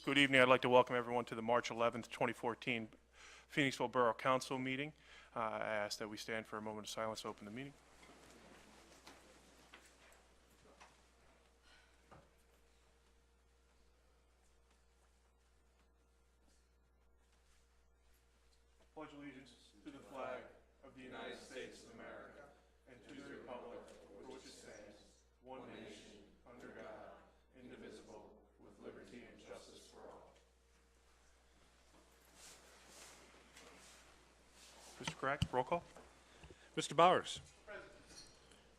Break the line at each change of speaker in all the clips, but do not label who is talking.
Good evening. I'd like to welcome everyone to the March 11th, 2014 Phoenixville Borough Council meeting. I ask that we stand for a moment of silence to open the meeting. Pledge allegiance to the flag of the United States of America and to the republic for which it stands, one nation, under God, indivisible, with liberty and justice for all. Mr. Crack, roll call.
Mr. Bowers. Present.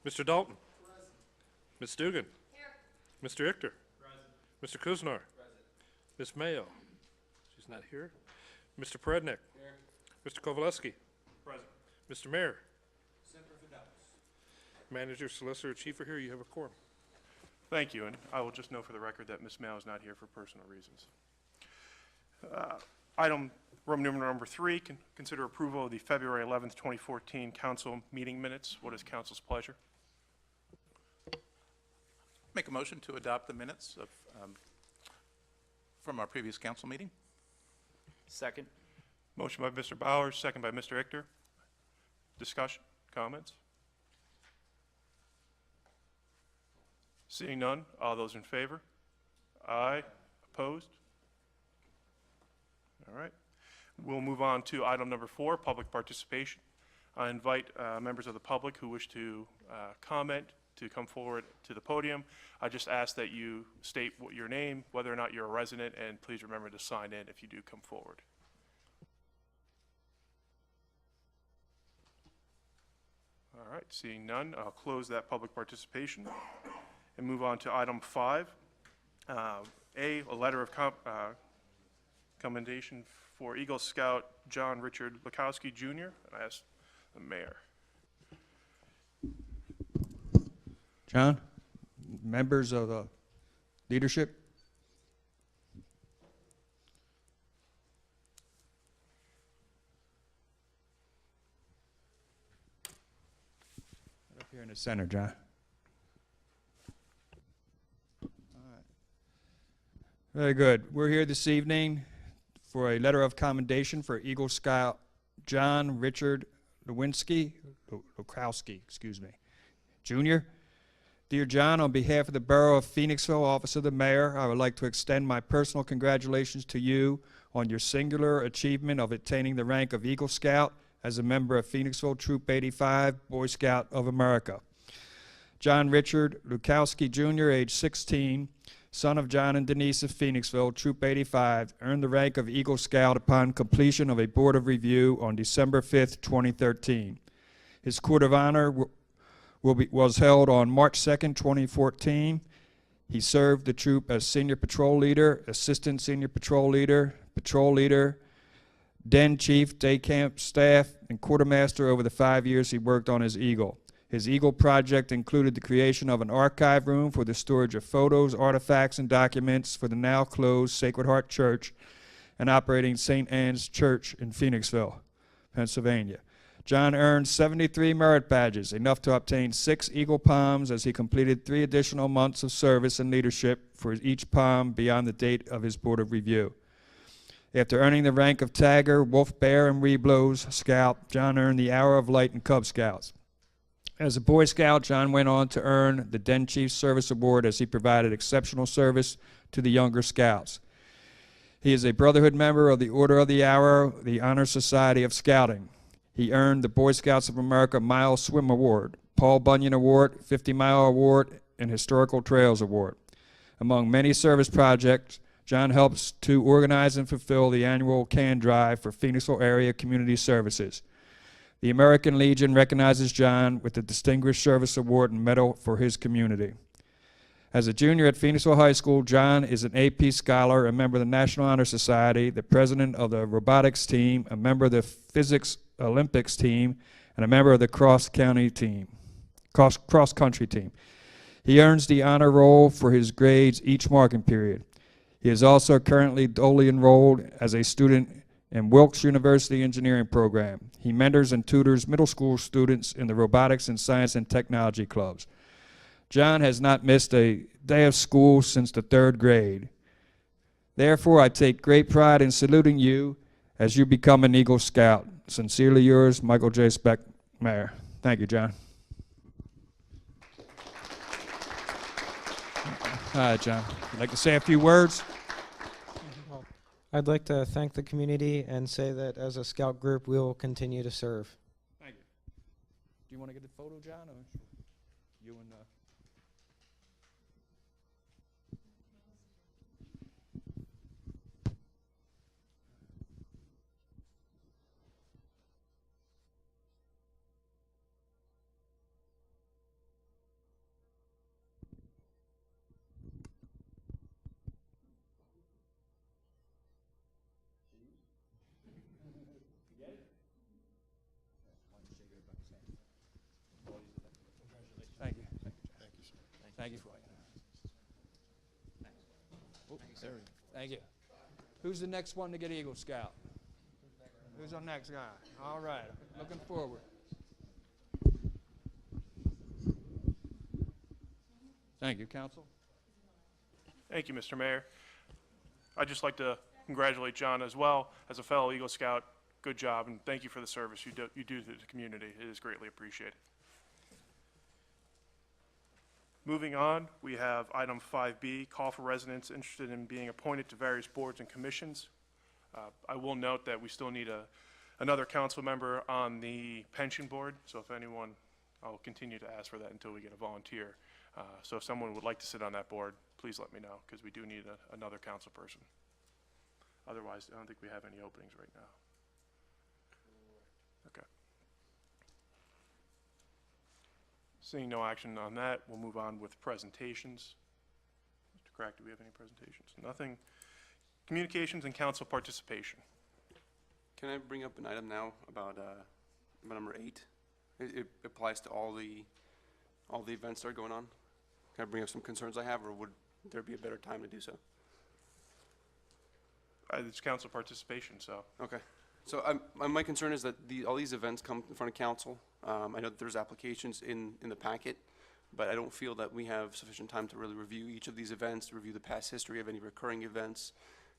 Mr. Dalton. Present. Ms. Dugan. Here. Mr. Richter. Present. Mr. Kuznar. Present. Ms. Mayo. She's not here. Mr. Prednick. Here. Mr. Kowaleski.
Present.
Mr. Mayor.
Semper Fidelis.
Manager, Solicitor, Chief are here. You have a quorum.
Thank you, and I will just note for the record that Ms. Mao is not here for personal reasons. Item Roman numeral number 3, consider approval of the February 11th, 2014 council meeting minutes. What is council's pleasure?
Make a motion to adopt the minutes of, from our previous council meeting.
Second.
Motion by Mr. Bowers, second by Mr. Richter. Discussion, comments? Seeing none, all those in favor? Aye. Opposed? All right. We'll move on to item number 4, public participation. I invite members of the public who wish to comment to come forward to the podium. I just ask that you state your name, whether or not you're a resident, and please remember to sign in if you do come forward. All right, seeing none, I'll close that public participation and move on to item 5. A letter of commendation for Eagle Scout John Richard Lukowski, Jr. And I ask the mayor.
John, members of the leadership. Right up here in the center, John. All right. Very good. We're here this evening for a letter of commendation for Eagle Scout John Richard Lukowski, Jr. Dear John, on behalf of the Borough of Phoenixville, Office of the Mayor, I would like to extend my personal congratulations to you on your singular achievement of attaining the rank of Eagle Scout as a member of Phoenixville Troop 85, Boy Scout of America. John Richard Lukowski, Jr., age 16, son of John and Denise of Phoenixville, Troop 85, earned the rank of Eagle Scout upon completion of a Board of Review on December 5th, 2013. His Court of Honor was held on March 2nd, 2014. He served the troop as Senior Patrol Leader, Assistant Senior Patrol Leader, Den Chief, Day Camp Staff, and Quartermaster over the 5 years he worked on his Eagle. His Eagle project included the creation of an archive room for the storage of photos, artifacts, and documents for the now closed Sacred Heart Church and operating St. Anne's Church in Phoenixville, Pennsylvania. John earned 73 merit badges, enough to obtain 6 Eagle Palms as he completed 3 additional months of service and leadership for each palm beyond the date of his Board of Review. After earning the rank of Tagger, Wolf Bear, and Reblows Scout, John earned the Hour of Light and Cub Scouts. As a Boy Scout, John went on to earn the Den Chief Service Award as he provided exceptional service to the younger Scouts. He is a Brotherhood member of the Order of the Hour, the Honor Society of Scouting. He earned the Boy Scouts of America Mile Swim Award, Paul Bunyan Award, 50-Mile Award, and Historical Trails Award. Among many service projects, John helps to organize and fulfill the annual can drive for Phoenixville Area Community Services. The American Legion recognizes John with the Distinguished Service Award and Medal for his community. As a junior at Phoenixville High School, John is an AP scholar, a member of the National Honor Society, the president of the robotics team, a member of the Physics Olympics team, and a member of the cross-country team. He earns the honor roll for his grades each marking period. He is also currently duly enrolled as a student in Wilkes University Engineering Program. He mentors and tutors middle school students in the robotics and science and technology clubs. John has not missed a day of school since the 3rd grade. Therefore, I take great pride in saluting you as you become an Eagle Scout. Sincerely yours, Michael J. Speck, Mayor. Thank you, John. All right, John. You'd like to say a few words?
Well, I'd like to thank the community and say that as a scout group, we will continue to serve.
Thank you. Do you want to get the photo, John, or you and Thank you. Thank you, sir. Thank you for it. Thank you. Who's the next one to get Eagle Scout? Who's our next guy? All right, looking forward. Thank you, Council.
Thank you, Mr. Mayor. I'd just like to congratulate John as well as a fellow Eagle Scout. Good job, and thank you for the service you do to the community. It is greatly appreciated. Moving on, we have item 5B, call for residents interested in being appointed to various boards and commissions. I will note that we still need another council member on the pension board, so if anyone, I'll continue to ask for that until we get a volunteer. So if someone would like to sit on that board, please let me know, because we do need another council person. Otherwise, I don't think we have any openings right now. Okay. Seeing no action on that, we'll move on with presentations. Mr. Crack, do we have any presentations? Nothing. Communications and council participation.
Can I bring up an item now about number 8? It applies to all the events that are going on. Can I bring up some concerns I have, or would there be a better time to do so?
It's council participation, so.
Okay. So my concern is that all these events come in front of council. I know that there's applications in the packet, but I don't feel that we have sufficient time to really review each of these events, to review the past history of any recurring events,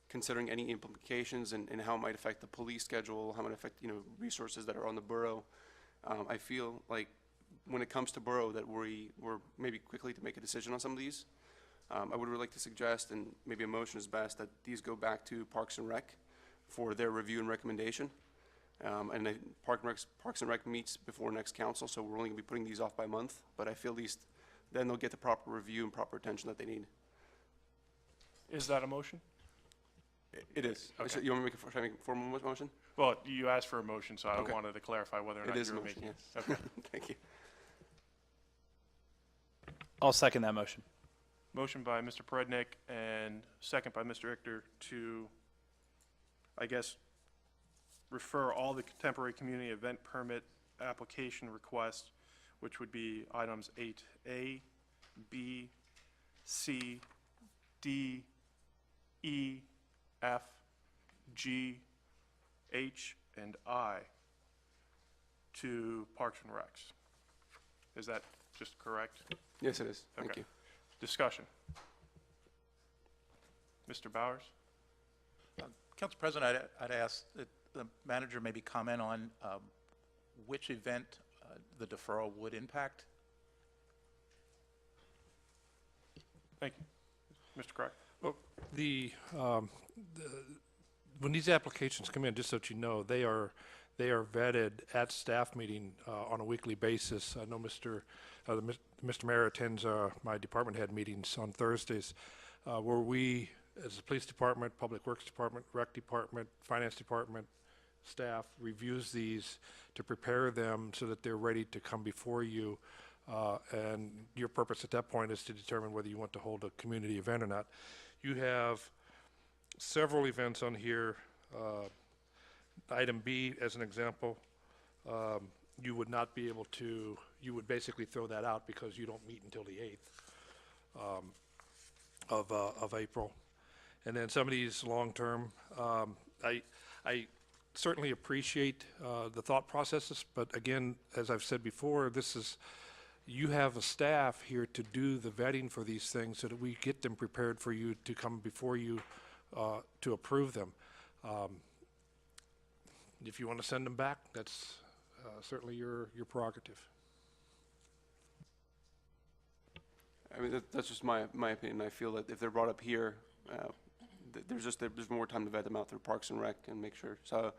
considering any implications and how it might affect the police schedule, how it might affect, resources that are on the borough. I feel like when it comes to borough that we're maybe quickly to make a decision on some of these. I would really like to suggest, and maybe a motion is best, that these go back to Parks and Rec for their review and recommendation. And Parks and Rec meets before next council, so we're only going to be putting these off by a month, but I feel at least then they'll get the proper review and proper attention that they need.
Is that a motion?
It is.
Okay.
So you want me to make a formal motion?
Well, you asked for a motion, so I
Okay.
wanted to clarify whether or not
It is
you
a
were
motion,
making
yes.
it. Okay.
Thank you.
I'll second that motion.
Motion by Mr. Perednik and second by Mr. Richter to, I guess, refer all the temporary community event permit application requests, which would be items 8A, B, C, D, E, F, G, H, and I to Parks and Recs. Is that just correct?
Yes, it is. Thank
Okay.
you.
Discussion. Mr. Bowers?
Council President, I'd ask that the manager maybe comment on which event the deferral would impact.
Thank you. Mr. Crack?
Well, when these applications come in, just so that you know, they are vetted at staff meeting on a weekly basis. I know Mr. Mayor attends my department head meetings on Thursdays, where we, as the police department, public works department, rec department, finance department, staff reviews these to prepare them so that they're ready to come before you. And your purpose at that point is to determine whether you want to hold a community event or not. You have several events on here. Item B, as an example, you would not be able to, you would basically throw that out because you don't meet until the 8th of April. And then some of these long-term, I certainly appreciate the thought processes, but again, as I've said before, you have a staff here to do the vetting for these things so that we get them prepared for you to come before you to approve them. If you want to send them back, that's certainly your prerogative.
I mean, that's just my opinion. I feel that if they're brought up here, there's more time to vet them out through Parks and Rec and make sure. So,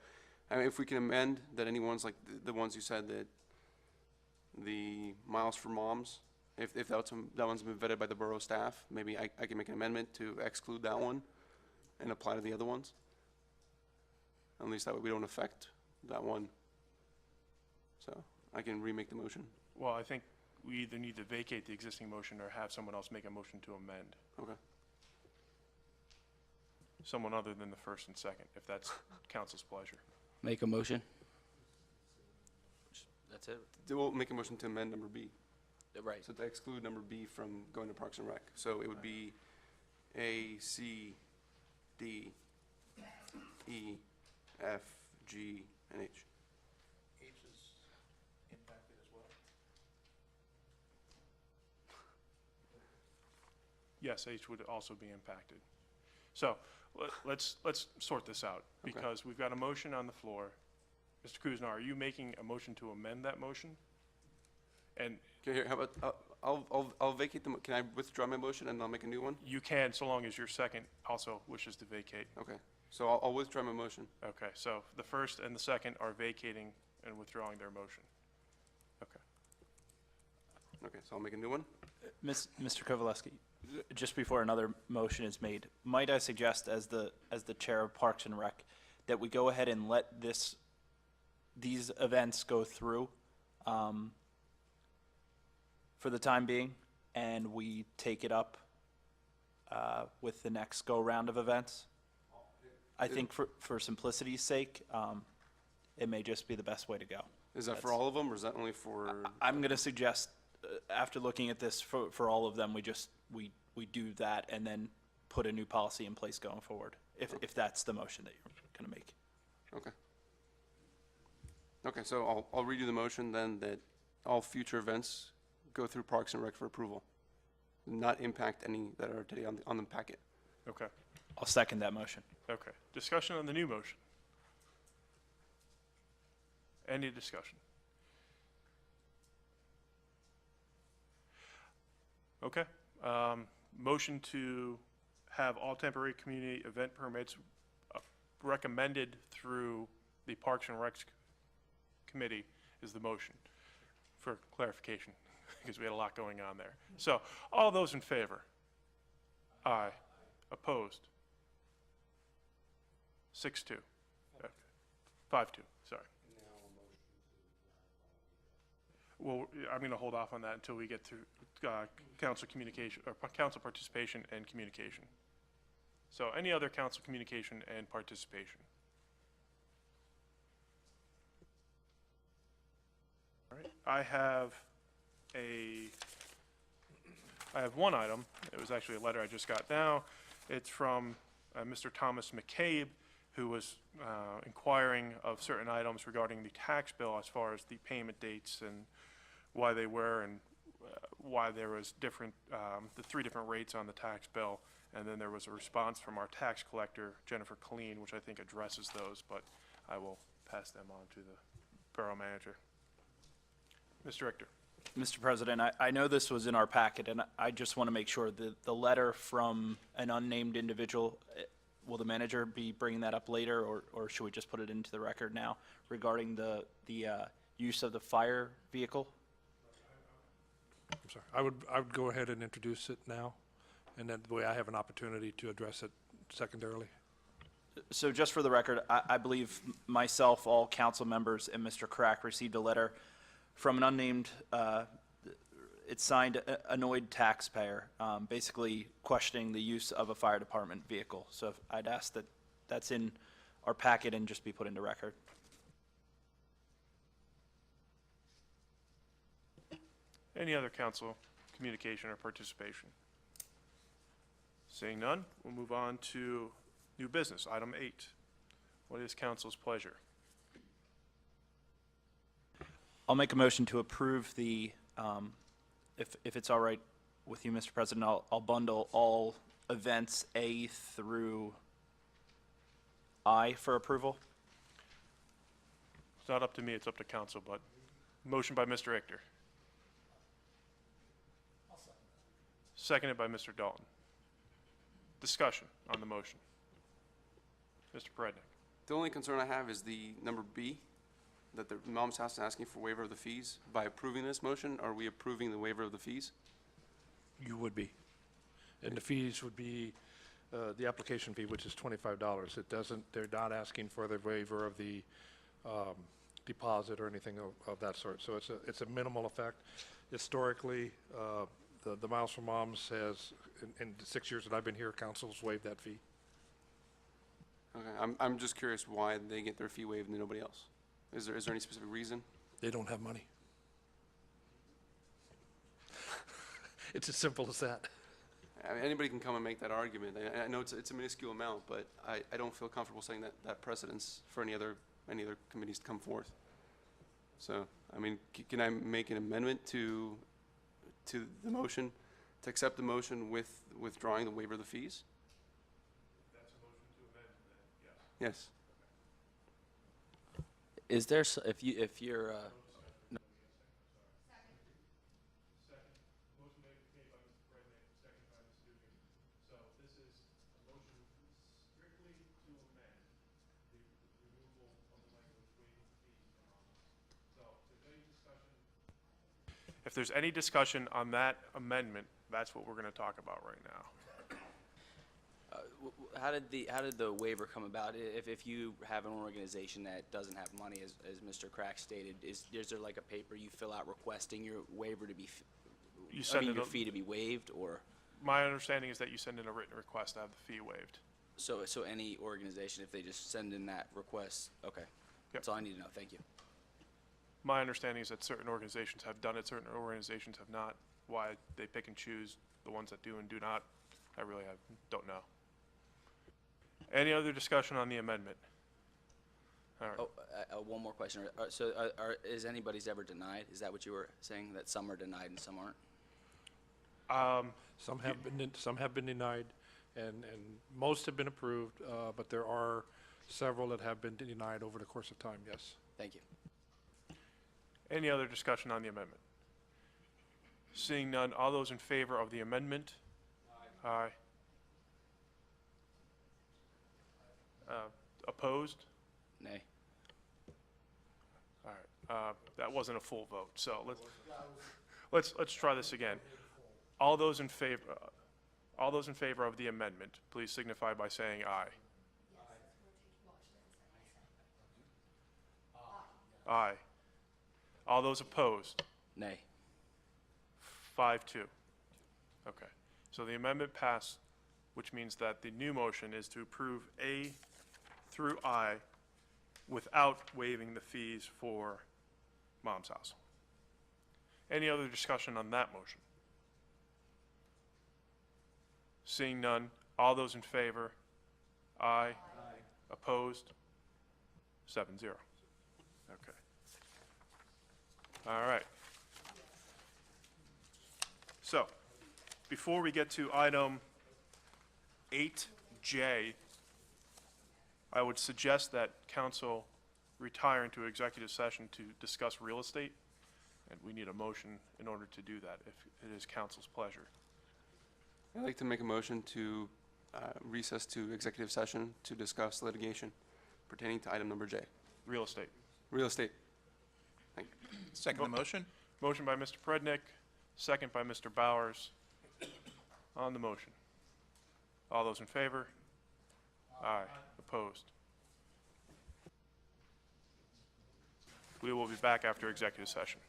I mean, if we can amend that anyone's like the ones you said that the Miles for Moms, if that one's been vetted by the borough staff, maybe I can make an amendment to exclude that one and apply to the other ones. At least that way we don't affect that one. So I can remake the motion.
Well, I think we either need to vacate the existing motion or have someone else make a motion to amend.
Okay.
Someone other than the first and second, if that's council's pleasure.
Make a motion. That's it.
We'll make a motion to amend number B.
Right.
So to exclude number B from going to Parks and Rec. So it would be A, C, D, E, F, G, and H.
H is impacted as well.
Yes, H would also be impacted. So let's sort this out,
Okay.
because we've got a motion on the floor. Mr. Kuznar, are you making a motion to amend that motion? And
Okay, here, how about, I'll vacate the, can I withdraw my motion and I'll make a new one?
you can, so long as your second also wishes to vacate.
Okay, so I'll withdraw my motion.
Okay, so the first and the second are vacating and withdrawing their motion. Okay.
Okay, so I'll make a new one.
Mr. Kovaleski, just before another motion is made, might I suggest as the chair of Parks and Rec that we go ahead and let these events go through for the time being, and we take it up with the next go-round of events? I think for simplicity's sake, it may just be the best way to go.
Is that for
That's-
all of them, or is that only for?
I'm going to suggest, after looking at this, for all of them, we do that and then put a new policy in place going forward, if that's the motion that you're going to make.
Okay. Okay, so I'll redo the motion then that all future events go through Parks and Rec for approval, not impact any that are today on the packet.
Okay.
I'll second that motion.
Okay. Discussion on the new motion. Any discussion? Okay. Motion to have all temporary community event permits recommended through the Parks and Recs Committee is the motion, for clarification, because we had a lot going on there. So, all those in favor? Aye. Opposed? 6-2. 5-2, sorry. Well, I'm going to hold off on that until we get through council communication, or council participation and communication. So any other council communication and participation? All right, I have one item. It was actually a letter I just got now. It's from Mr. Thomas McCabe, who was inquiring of certain items regarding the tax bill as far as the payment dates and why they were and why there was the 3 different rates on the tax bill. And then there was a response from our tax collector, Jennifer Colleen, which I think addresses those, but I will pass them on to the borough manager. Mr. Richter.
Mr. President, I know this was in our packet, and I just want to make sure that the letter from an unnamed individual, will the manager be bringing that up later, or should we just put it into the record now regarding the use of the fire vehicle?
I'm sorry. I would go ahead and introduce it now, and then the way I have an opportunity to address it secondarily.
So just for the record, I believe myself, all council members, and Mr. Crack received a letter from an unnamed, it's signed annoyed taxpayer, basically questioning the use of a fire department vehicle. So I'd ask that that's in our packet and just be put into record.
Any other council communication or participation? Seeing none, we'll move on to new business, item 8. What is council's pleasure?
I'll make a motion to approve the, if it's all right with you, Mr. President, I'll bundle all events A through I for approval.
It's not up to me, it's up to council, but motion by Mr. Richter. Seconded by Mr. Dalton. Discussion on the motion. Mr. Prednick.
The only concern I have is the number B, that the Mom's House is asking for waiver of the fees. By approving this motion, are we approving the waiver of the fees?
You would be. And the fees would be, the application fee, which is $25. It doesn't, they're not asking for the waiver of the deposit or anything of that sort. So it's a minimal effect. Historically, the Miles for Moms has, in the 6 years that I've been here, council's waived that fee.
Okay, I'm just curious why they get their fee waived and nobody else. Is there any specific reason?
They don't have money. It's as simple as that.
I mean, anybody can come and make that argument. I know it's a minuscule amount, but I don't feel comfortable saying that precedence for any other committees to come forth. So, I mean, can I make an amendment to the motion, to accept the motion with withdrawing the waiver of the fees?
That's a motion to amend, then, yes.
Yes.
Is there, if you're,
Motion made by Mr. Prednick, seconded by Ms. Dugan. So this is a motion strictly to amend the removal of the language waiving the fees from all. So if there's any discussion on that amendment, that's what we're going to talk about right now.
How did the waiver come about? If you have an organization that doesn't have money, as Mr. Crack stated, is there like a paper you fill out requesting your waiver to be, your fee to be waived, or?
My understanding is that you send in a written request to have the fee waived.
So any organization, if they just send in that request, okay. That's all I need to know, thank you.
My understanding is that certain organizations have done it, certain organizations have not. Why they pick and choose the ones that do and do not, I really don't know. Any other discussion on the amendment? All right.
Oh, one more question. Is anybody's ever denied? Is that what you were saying, that some are denied and some aren't?
Some have been denied, and most have been approved, but there are several that have been denied over the course of time, yes.
Thank you.
Any other discussion on the amendment? Seeing none, all those in favor of the amendment? Aye. Opposed?
Nay.
All right, that wasn't a full vote, so let's try this again. All those in favor of the amendment, please signify by saying aye. Aye. All those opposed?
Nay.
5-2. Okay, so the amendment passed, which means that the new motion is to approve A through I without waiving the fees for Mom's House. Any other discussion on that motion? Seeing none, all those in favor? Aye. Opposed? 7-0. Okay. All right. So, before we get to item 8J, I would suggest that council retire into executive session to discuss real estate, and we need a motion in order to do that, if it is council's pleasure.
I'd like to make a motion to recess to executive session to discuss litigation pertaining to item number J.
Real estate.
Real estate. Thank you.
Second the motion?
Motion by Mr. Prednick, second by Mr. Bowers. On the motion. All those in favor? Aye. Opposed? We will be back after executive session.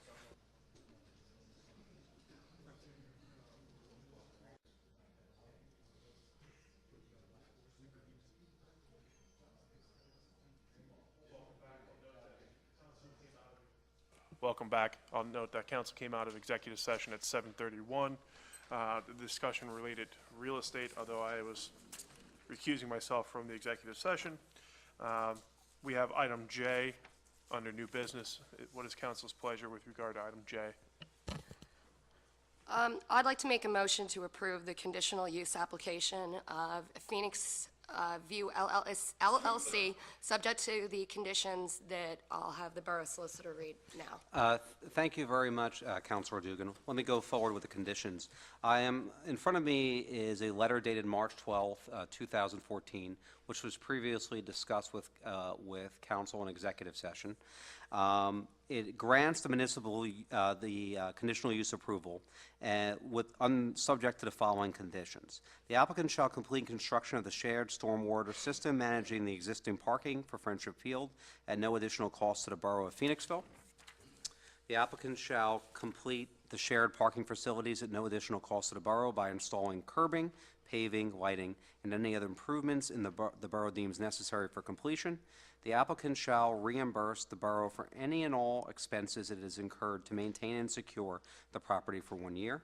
Welcome back. I'll note that council came out of executive session at 7:31. The discussion related to real estate, although I was recusing myself from the executive session. We have item J under new business. What is council's pleasure with regard to item J?
I'd like to make a motion to approve the conditional use application of View LLC, subject to the conditions that I'll have the borough solicitor read now.
Thank you very much, Councilor Dugan. Let me go forward with the conditions. In front of me is a letter dated March 12th, 2014, which was previously discussed with council in executive session. It grants the municipal conditional use approval subject to the following conditions. The applicant shall complete construction of the shared stormwater system managing the existing parking for Friendship Field at no additional cost to the borough of Phoenixville. The applicant shall complete the shared parking facilities at no additional cost to the borough by installing curbing, paving, lighting, and any other improvements in the borough deems necessary for completion. The applicant shall reimburse the borough for any and all expenses it has incurred to maintain and secure the property for 1 year.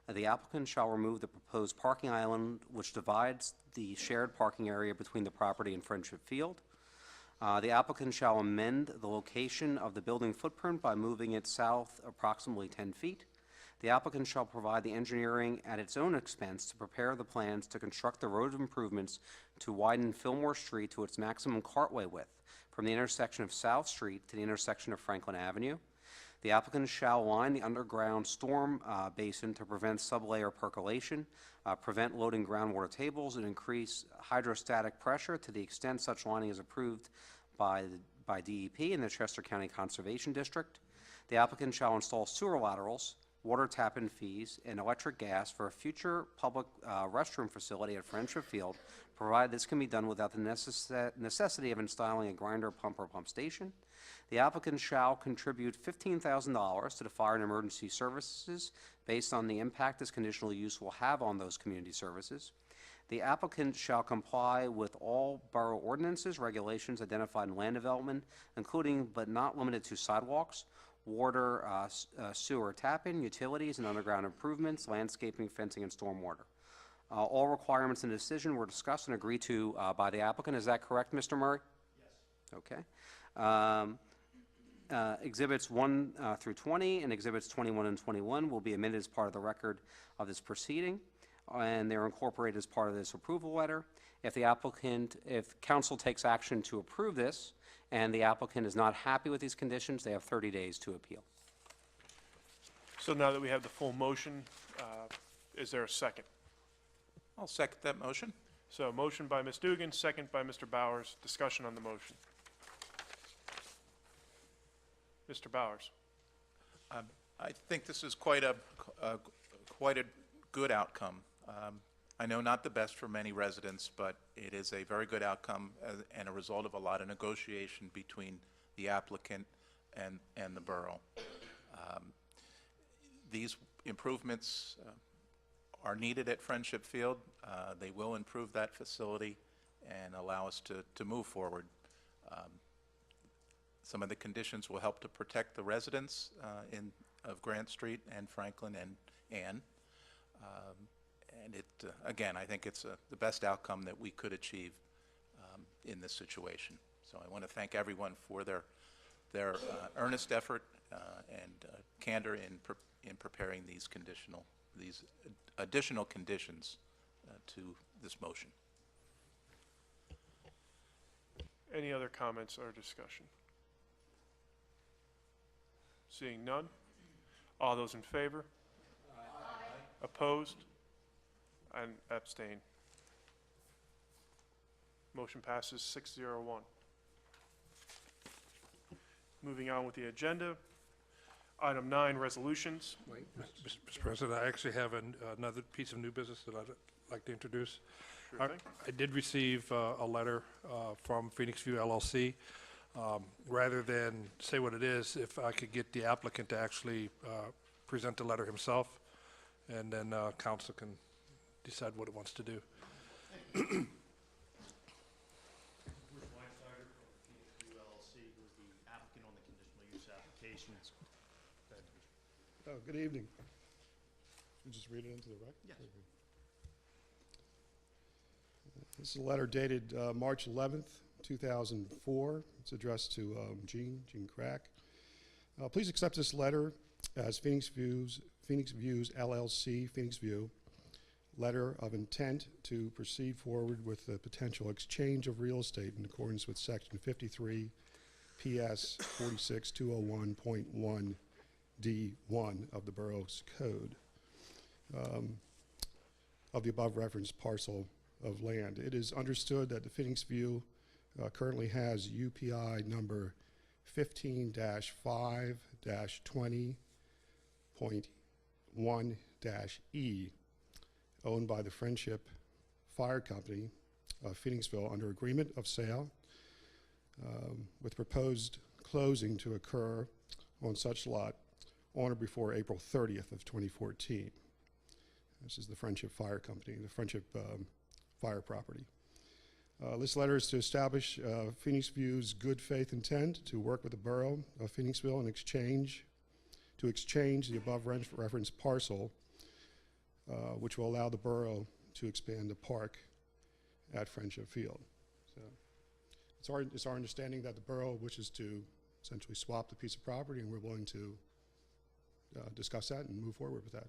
The applicant shall remove the proposed parking island which divides the shared parking area between the property and Friendship Field. The applicant shall amend the location of the building footprint by moving it south approximately 10 feet. The applicant shall provide the engineering at its own expense to prepare the plans to construct the road improvements to widen Fillmore Street to its maximum cartway width from the intersection of South Street to the intersection of Franklin Avenue. The applicant shall line the underground storm basin to prevent sublayer percolation, prevent loading groundwater tables, and increase hydrostatic pressure to the extent such lining is approved by DEP and the Chester County Conservation District. The applicant shall install sewer laterals, water tap-in fees, and electric gas for a future public restroom facility at Friendship Field, provided this can be done without the necessity of installing a grinder pump or pump station. The applicant shall contribute $15,000 to the fire and emergency services based on the impact this conditional use will have on those community services. The applicant shall comply with all borough ordinances, regulations identified in land development, including but not limited to sidewalks, water, sewer tap-in, utilities, and underground improvements, landscaping, fencing, and stormwater. All requirements in the decision were discussed and agreed to by the applicant. Is that correct, Mr. Murray? Yes. Okay. Exhibits 1 through 20 and Exhibits 21 and 21 will be amended as part of the record of this proceeding, and they're incorporated as part of this approval letter. If council takes action to approve this, and the applicant is not happy with these conditions, they have 30 days to appeal.
So now that we have the full motion, is there a second?
I'll second that motion.
So motion by Ms. Dugan, second by Mr. Bowers. Discussion on the motion. Mr. Bowers.
I think this is quite a good outcome. I know not the best for many residents, but it is a very good outcome and a result of a lot of negotiation between the applicant and the borough. These improvements are needed at Friendship Field. They will improve that facility and allow us to move forward. Some of the conditions will help to protect the residents of Grant Street and Franklin and Ann. And again, I think it's the best outcome that we could achieve in this situation. So I want to thank everyone for their earnest effort and candor in preparing these additional conditions to this motion.
Any other comments or discussion? Seeing none. All those in favor? Aye. Opposed? And abstain. Motion passes 6-0-1. Moving on with the agenda. Item 9, resolutions.
Wait, Mr. President, I actually have another piece of new business that I'd like to introduce.
Sure thing.
I did receive a letter from Phoenixville LLC. Rather than say what it is, if I could get the applicant to actually present the letter himself, and then council can decide what it wants to do.
Bruce Weinsteiger from Phoenixville LLC, who is the applicant on the conditional use application.
Oh, good evening. You just read it into the record?
Yes.
This is a letter dated March 11th, 2004. It's addressed to Gene Crack. Please accept this letter as Phoenix Views LLC, Phoenix View, letter of intent to proceed forward with the potential exchange of real estate in accordance with Section 53 PS 46201.1 D1 of the borough's code of the above referenced parcel of land. It is understood that the Phoenixville currently has UPI number 15-5-20.1-E, owned by the Friendship Fire Company of Phoenixville under agreement of sale, with proposed closing to occur on such lot on or before April 30th of 2014. This is the Friendship Fire Company, the Friendship Fire property. This letter is to establish Phoenixville's good faith intent to work with the borough of Phoenixville in exchange the above referenced parcel, which will allow the borough to expand the park at Friendship Field. So it's our understanding that the borough wishes to essentially swap the piece of property, and we're willing to discuss that and move forward with that.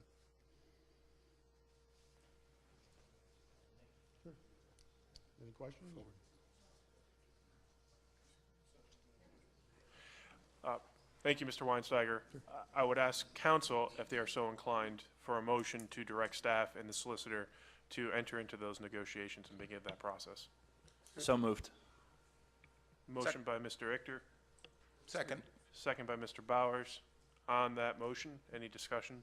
Sure. Any questions?
Thank you, Mr. Weinsteiger. I would ask council, if they are so inclined, for a motion to direct staff and the solicitor to enter into those negotiations and begin that process.
So moved.
Motion by Mr. Richter,
Second.
second by Mr. Bowers. On that motion, any discussion?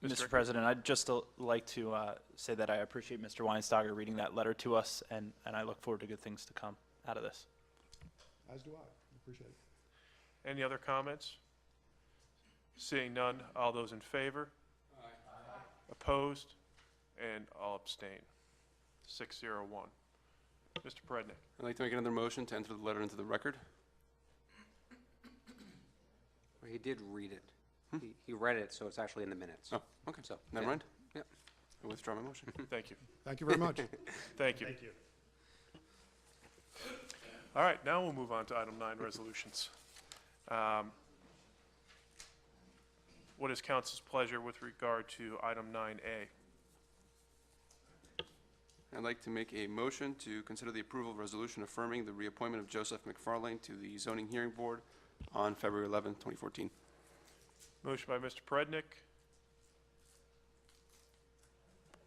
Mr.
Mr.
Richter?
President, I'd just like to say that I appreciate Mr. Weinsteiger reading that letter to us, and I look forward to good things to come out of this.
As do I. Appreciate it.
Any other comments? Seeing none, all those in favor? Aye. Opposed? And all abstain. 601. Mr. Prednick.
I'd like to make another motion to enter the letter into the record.
Well, he did read it. He read it, so it's actually in the minutes.
Oh, okay.
So,
Never
yeah.
mind.
Yep.
I withdraw my motion.
Thank you.
Thank you very much.
Thank you.
Thank you.
All right, now we'll move on to item 9, resolutions. What is council's pleasure with regard to item 9A?
I'd like to make a motion to consider the approval of resolution affirming the reappointment of Joseph McFarlane to the Zoning Hearing Board on February 11, 2014.
Motion by Mr. Prednick,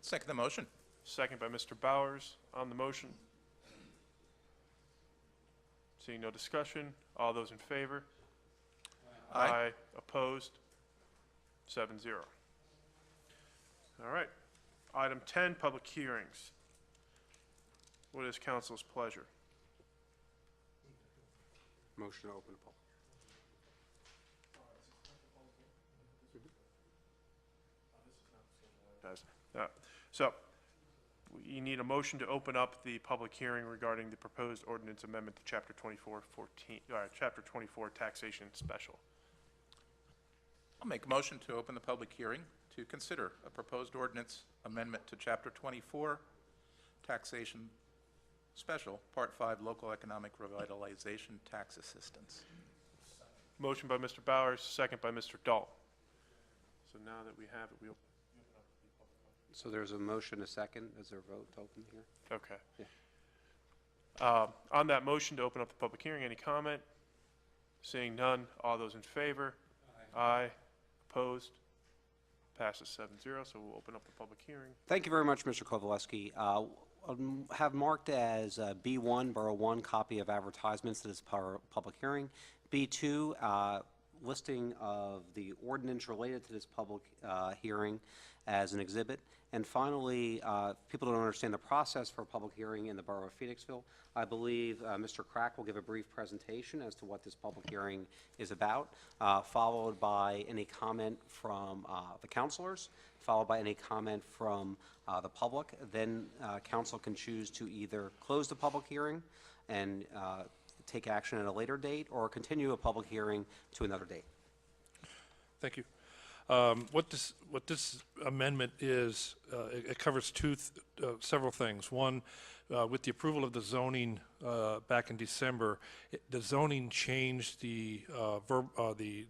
Second the motion.
second by Mr. Bowers. On the motion? Seeing no discussion, all those in favor?
Aye.
Opposed? 7-0. All right. Item 10, public hearings. What is council's pleasure?
Motion to open the poll.
So, you need a motion to open up the public hearing regarding the proposed ordinance amendment to Chapter 24 taxation special.
I'll make a motion to open the public hearing to consider a proposed ordinance amendment to Chapter 24, Taxation Special, Part 5, Local Economic Revitalization Tax Assistance.
Motion by Mr. Bowers, second by Mr. Dahl. So now that we have it, we'll,
So there's a motion, a second. Is there a vote to open here?
okay.
Yeah.
On that motion to open up the public hearing, any comment? Seeing none, all those in favor? Aye. Opposed? Passes 7-0, so we'll open up the public hearing.
Thank you very much, Mr. Kovaleski. Have marked as B1, Borough 1, copy of advertisements to this public hearing. B2, listing of the ordinance related to this public hearing as an exhibit. And finally, people don't understand the process for a public hearing in the Borough of Phoenixville. I believe Mr. Crack will give a brief presentation as to what this public hearing is about, followed by any comment from the councilors, followed by any comment from the public. Then council can choose to either close the public hearing and take action at a later date, or continue a public hearing to another date.
Thank you. What this amendment is, it covers several things. One, with the approval of the zoning back in December, the zoning changed the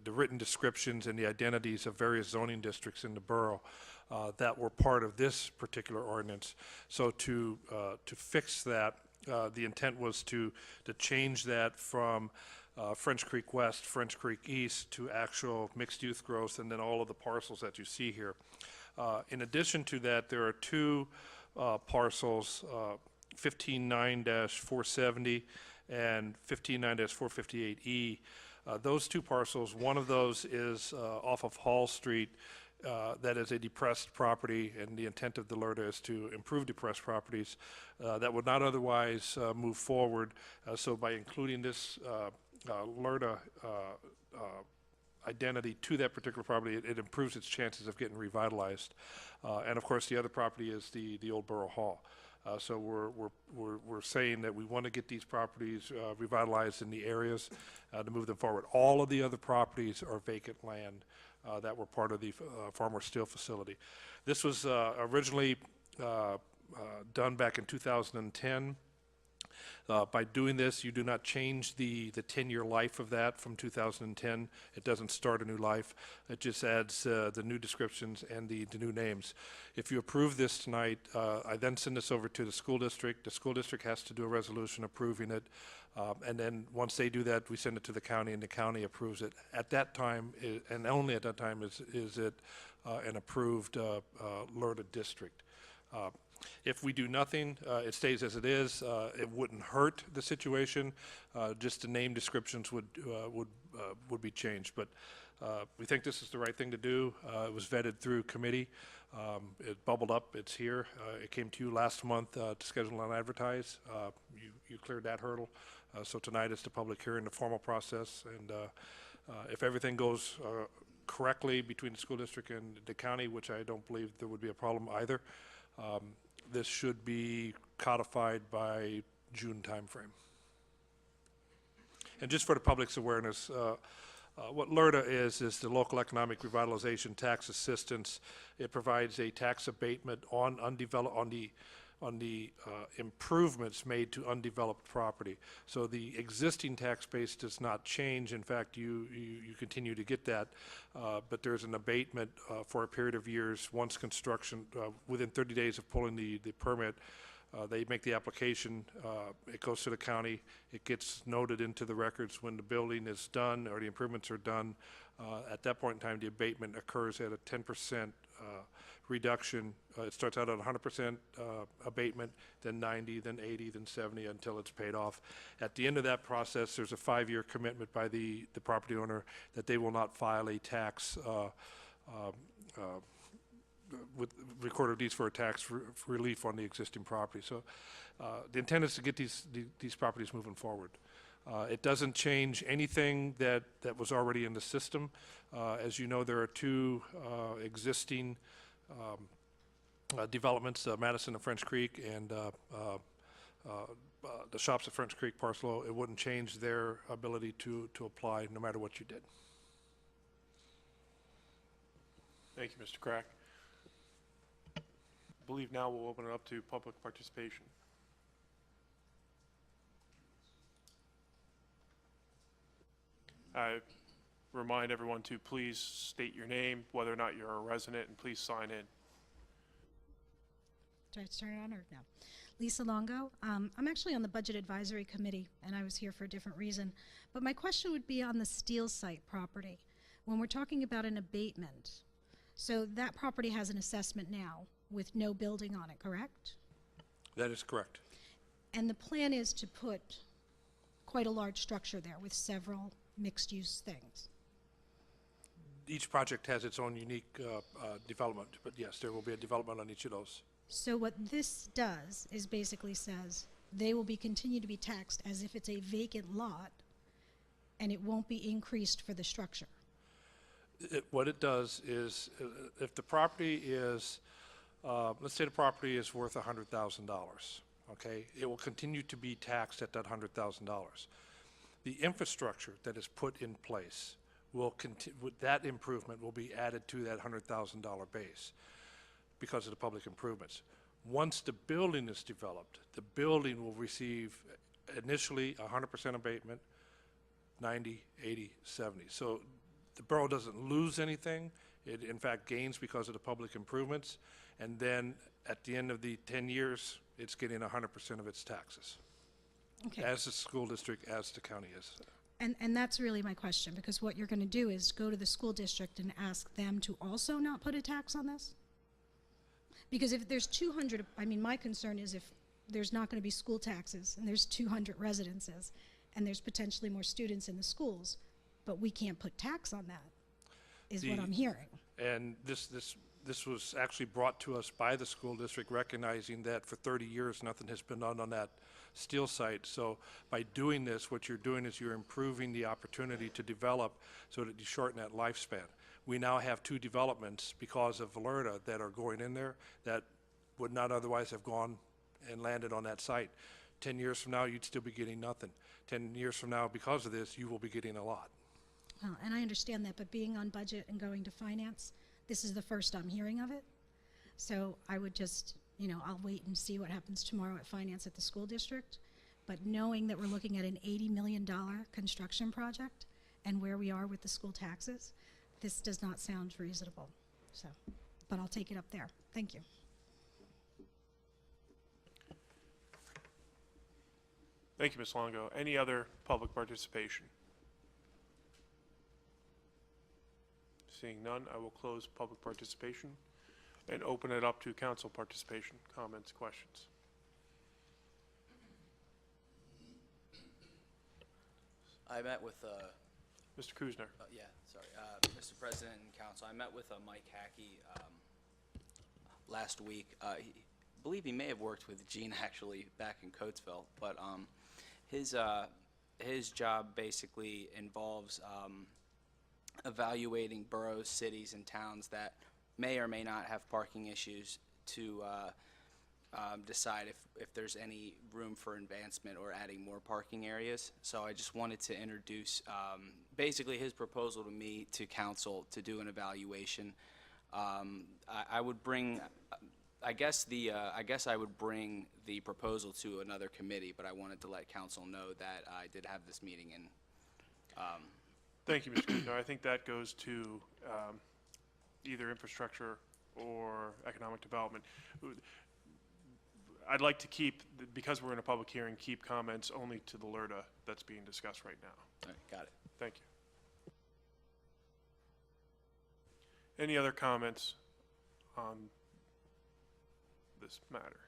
written descriptions and the identities of various zoning districts in the borough that were part of this particular ordinance. So to fix that, the intent was to change that from French Creek West, French Creek East to actual mixed-use growth, and then all of the parcels that you see here. In addition to that, there are two parcels, 15-9-470 and 15-9-458E. Those two parcels, one of those is off of Hall Street. That is a depressed property, and the intent of the LRTA is to improve depressed properties that would not otherwise move forward. So by including this LRTA identity to that particular property, it improves its chances of getting revitalized. And of course, the other property is the old Borough Hall. So we're saying that we want to get these properties revitalized in the areas to move them forward. All of the other properties are vacant land that were part of the Farmer Steel facility. This was originally done back in 2010. By doing this, you do not change the 10-year life of that from 2010. It doesn't start a new life. It just adds the new descriptions and the new names. If you approve this tonight, I then send this over to the school district. The school district has to do a resolution approving it. And then once they do that, we send it to the county, and the county approves it. At that time, and only at that time, is it an approved LRTA district. If we do nothing, it stays as it is. It wouldn't hurt the situation. Just the name descriptions would be changed. But we think this is the right thing to do. It was vetted through committee. It bubbled up. It's here. It came to you last month to schedule and advertise. You cleared that hurdle. So tonight is the public hearing, the formal process. And if everything goes correctly between the school district and the county, which I don't believe there would be a problem either, this should be codified by June timeframe. And just for the public's awareness, what LRTA is the Local Economic Revitalization Tax Assistance. It provides a tax abatement on the improvements made to undeveloped property. So the existing tax base does not change. In fact, you continue to get that, but there's an abatement for a period of years once construction, within 30 days of pulling the permit. They make the application, it goes to the county, it gets noted into the records when the building is done or the improvements are done. At that point in time, the abatement occurs at a 10% reduction. It starts out at 100% abatement, then 90, then 80, then 70 until it's paid off. At the end of that process, there's a 5-year commitment by the property owner that they will not file a tax with recorder deeds for a tax relief on the existing property. So the intent is to get these properties moving forward. It doesn't change anything that was already in the system. As you know, there are two existing developments, Madison and French Creek, and the shops at French Creek parcel. It wouldn't change their ability to apply no matter what you did.
Thank you, Mr. Crack. I believe now we'll open it up to public participation. I remind everyone to please state your name, whether or not you're a resident, and please sign in.
Do I have to turn it on or no? Lisa Longo. I'm actually on the Budget Advisory Committee, and I was here for a different reason. But my question would be on the steel site property. When we're talking about an abatement, so that property has an assessment now with no building on it, correct?
That is correct.
And the plan is to put quite a large structure there with several mixed-use things.
Each project has its own unique development, but yes, there will be a development on each of those.
So what this does is basically says they will continue to be taxed as if it's a vacant lot, and it won't be increased for the structure.
What it does is, if the property is, let's say the property is worth $100,000, okay? It will continue to be taxed at that $100,000. The infrastructure that is put in place that improvement will be added to that $100,000 base because of the public improvements. Once the building is developed, the building will receive initially 100% abatement, 90, 80, 70. So the borough doesn't lose anything. It in fact gains because of the public improvements. And then at the end of the 10 years, it's getting 100% of its taxes.
Okay.
As the school district, as the county is.
And that's really my question, because what you're going to do is go to the school district and ask them to also not put a tax on this? Because if there's 200, I mean, my concern is if there's not going to be school taxes and there's 200 residences and there's potentially more students in the schools, but we can't put tax on that, is what I'm hearing.
And this was actually brought to us by the school district, recognizing that for 30 years nothing has been done on that steel site. So by doing this, what you're doing is you're improving the opportunity to develop so that you shorten that lifespan. We now have 2 developments because of Valerda that are going in there that would not otherwise have gone and landed on that site. 10 years from now, you'd still be getting nothing. 10 years from now, because of this, you will be getting a lot.
Well, and I understand that, but being on budget and going to finance, this is the first I'm hearing of it. So I would just, I'll wait and see what happens tomorrow at finance at the school district. But knowing that we're looking at an $80 million construction project and where we are with the school taxes, this does not sound reasonable. So, but I'll take it up there. Thank you.
Thank you, Ms. Longo. Any other public participation? Seeing none, I will close public participation and open it up to council participation, comments, questions.
I met with,
Mr. Kuzner.
Mr. President and Council, I met with Mike Hackey last week. I believe he may have worked with Gene actually back in Coatesville, but his job basically involves evaluating boroughs, cities, and towns that may or may not have parking issues to decide if there's any room for advancement or adding more parking areas. So I just wanted to introduce basically his proposal to me, to council, to do an evaluation. I would bring, I guess I would bring the proposal to another committee, but I wanted to let council know that I did have this meeting and
Thank you, Mr. Kuzner. I think that goes to either infrastructure or economic development. I'd like to keep, because we're in a public hearing, keep comments only to the LERTA that's being discussed right now.
all right, got it.
Thank you. Any other comments on this matter?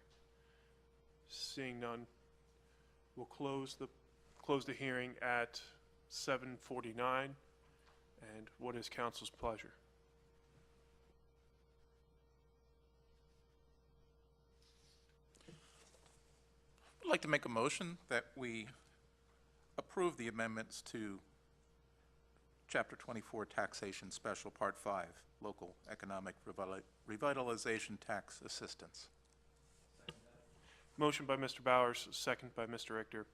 Seeing none, we'll close the hearing at 7:49. And what is council's pleasure?
I'd like to make a motion that we approve the amendments to Chapter 24 Taxation Special Part 5, Local Economic Revitalization Tax Assistance.
Motion by Mr. Bowers, second by Mr. Richter.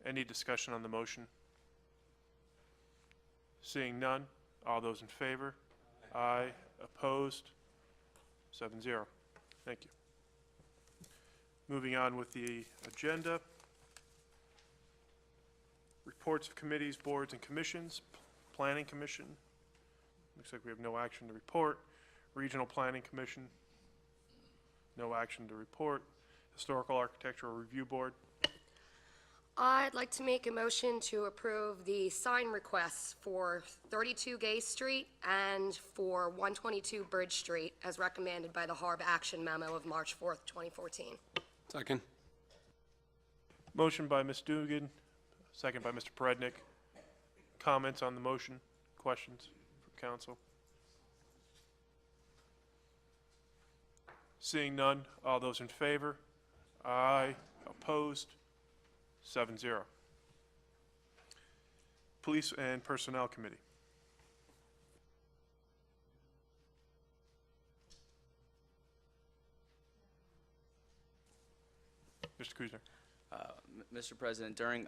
Any discussion on the motion? Seeing none, all those in favor? Aye. Opposed? 7-0. Thank you. Moving on with the agenda. Reports of committees, boards, and commissions. Planning Commission. Looks like we have no action to report. Regional Planning Commission. No action to report. Historical Architectural Review Board.
I'd like to make a motion to approve the sign requests for 32 Gay Street and for 122 Bridge Street as recommended by the HARB Action Memo of March 4th, 2014.
Second.
Motion by Ms. Dugan, second by Mr. Perednik. Comments on the motion? Questions from council? Seeing none, all those in favor? Aye. Opposed? 7-0. Police and Personnel Committee. Mr. Kuzner.
Mr. President, during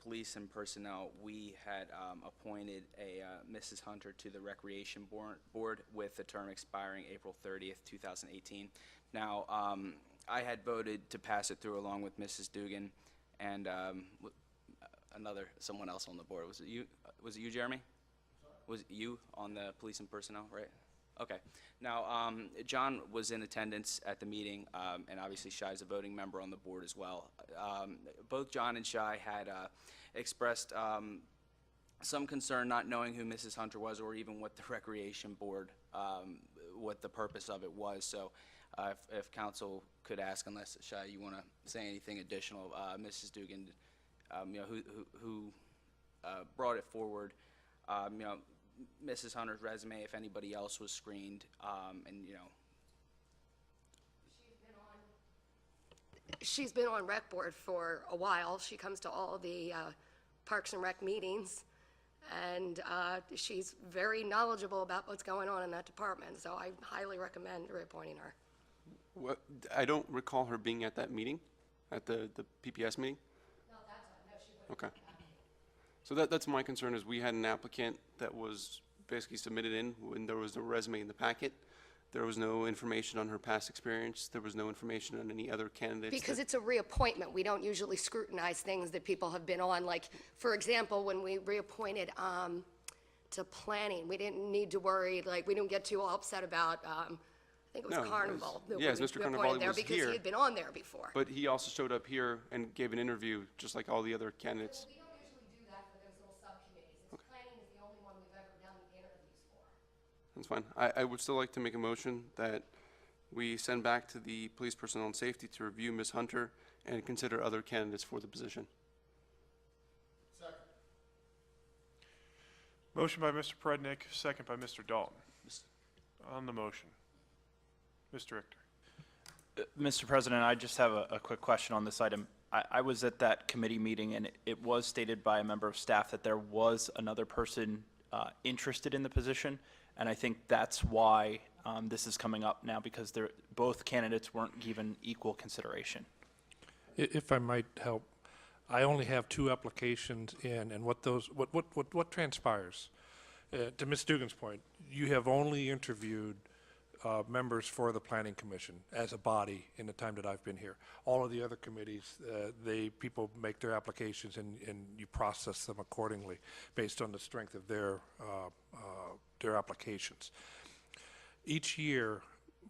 police and personnel, we had appointed a Mrs. Hunter to the Recreation Board with a term expiring April 30th, 2018. Now, I had voted to pass it through along with Mrs. Dugan and someone else on the board. Was it you, Jeremy? Was it you on the police and personnel, right? Okay. Now, John was in attendance at the meeting, and obviously Shai is a voting member on the board as well. Both John and Shai had expressed some concern not knowing who Mrs. Hunter was or even what the Recreation Board, what the purpose of it was. So if council could ask, unless Shai, you want to say anything additional, Mrs. Dugan, who brought it forward, Mrs. Hunter's resume, if anybody else was screened,
She's been on rec board for a while. She comes to all the Parks and Rec meetings, and she's very knowledgeable about what's going on in that department, so I highly recommend reappointing her.
What, I don't recall her being at that meeting, at the PPS meeting.
No, she wouldn't.
Okay. So that's my concern, is we had an applicant that was basically submitted in when there was no resume in the packet. There was no information on her past experience. There was no information on any other candidates.
Because it's a reappointment. We don't usually scrutinize things that people have been on. Like, for example, when we reappointed to planning, we didn't need to worry, like, we didn't get too all upset about, I think it was
No,
Carnival. that
yes,
we
Mr.
reappointed
Carnevale
there
was
because
here.
he had been on there before.
But he also showed up here and gave an interview, just like all the other candidates.
We don't usually do that for those little subcommittees. Planning is the only one we've ever done the interviews for.
That's fine. I would still like to make a motion that we send back to the Police Personnel and Safety to review Ms. Hunter and consider other candidates for the position.
Motion by Mr. Prednick, second by Mr. Dalton. On the motion, Mr. Richter.
Mr. President, I just have a quick question on this item. I was at that committee meeting, and it was stated by a member of staff that there was another person interested in the position, and I think that's why this is coming up now, because both candidates weren't given equal consideration.
If I might help, I only have 2 applications in, and what transpires? To Ms. Dugan's point, you have only interviewed members for the Planning Commission as a body in the time that I've been here. All of the other committees, people make their applications and you process them accordingly based on the strength of their applications. Each year,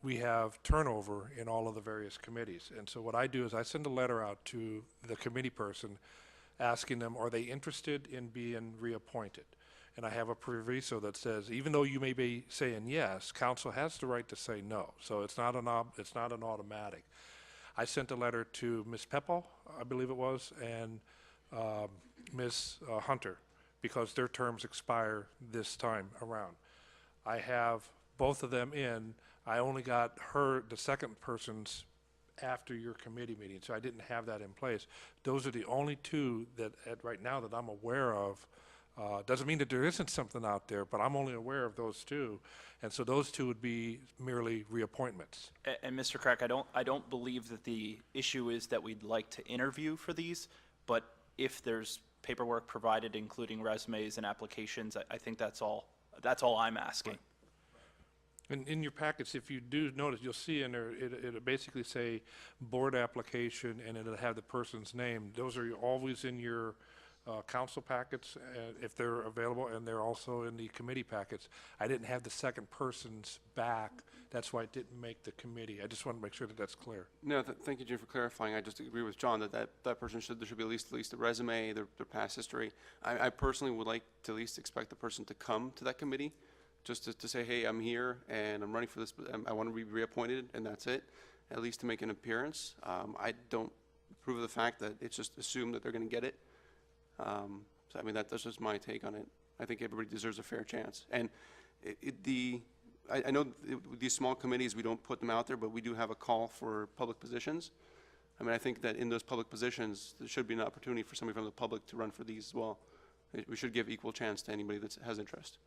we have turnover in all of the various committees. And so what I do is I send a letter out to the committee person asking them, are they interested in being reappointed? And I have a proviso that says, even though you may be saying yes, council has the right to say no. So it's not an automatic. I sent a letter to Ms. Pepple, I believe it was, and Ms. Hunter, because their terms expire this time around. I have both of them in. I only got the second person's after your committee meeting, so I didn't have that in place. Those are the only 2 that right now that I'm aware of. Doesn't mean that there isn't something out there, but I'm only aware of those 2, and so those 2 would be merely reappointments.
And Mr. Crack, I don't believe that the issue is that we'd like to interview for these, but if there's paperwork provided, including resumes and applications, I think that's all I'm asking.
Right. And in your packets, if you do notice, you'll see in there, it'll basically say board application, and it'll have the person's name. Those are always in your council packets, if they're available, and they're also in the committee packets. I didn't have the second person's back. That's why it didn't make the committee. I just want to make sure that that's clear.
No, thank you, Jim, for clarifying. I just agree with John that that person there should be at least a resume, their past history. I personally would like to at least expect the person to come to that committee, just to say, hey, I'm here and I'm running for this, I want to be reappointed, and that's it, at least to make an appearance. I don't approve of the fact that it's just assumed that they're going to get it. So I mean, that's just my take on it. I think everybody deserves a fair chance. And I know with these small committees, we don't put them out there, but we do have a call for public positions. I mean, I think that in those public positions, there should be an opportunity for somebody from the public to run for these as well. We should give equal chance to anybody that has interest.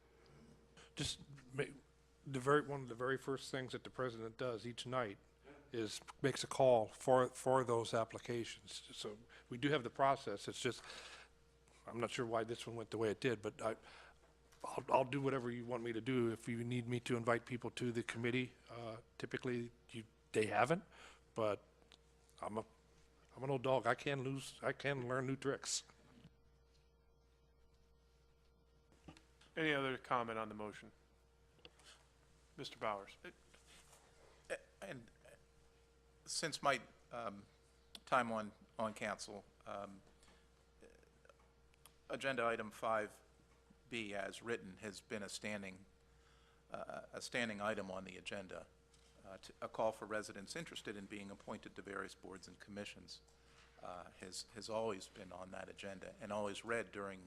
Just one of the very first things that the president does each night makes a call for those applications. So we do have the process. It's just, I'm not sure why this one went the way it did, but I'll do whatever you want me to do. If you need me to invite people to the committee, typically they haven't, but I'm an old dog. I can learn new tricks.
Any other comment on the motion? Mr. Bowers?
And since my time on council, agenda item 5B as written has been a standing item on the agenda. A call for residents interested in being appointed to various boards and commissions has always been on that agenda and always read during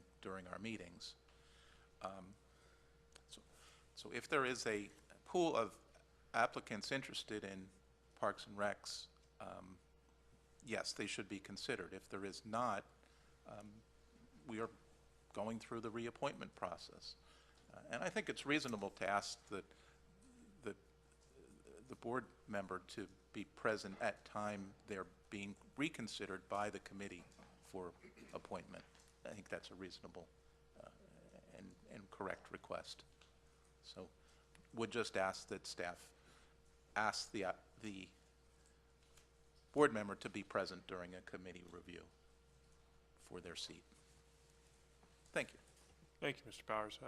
our meetings. So if there is a pool of applicants interested in Parks and Recs, yes, they should be considered. If there is not, we are going through the reappointment process. And I think it's reasonable to ask the board member to be present at time they're being reconsidered by the committee for appointment. I think that's a reasonable and correct request. So would just ask that staff ask the board member to be present during a committee review for their seat. Thank you.
Thank you, Mr. Bowers.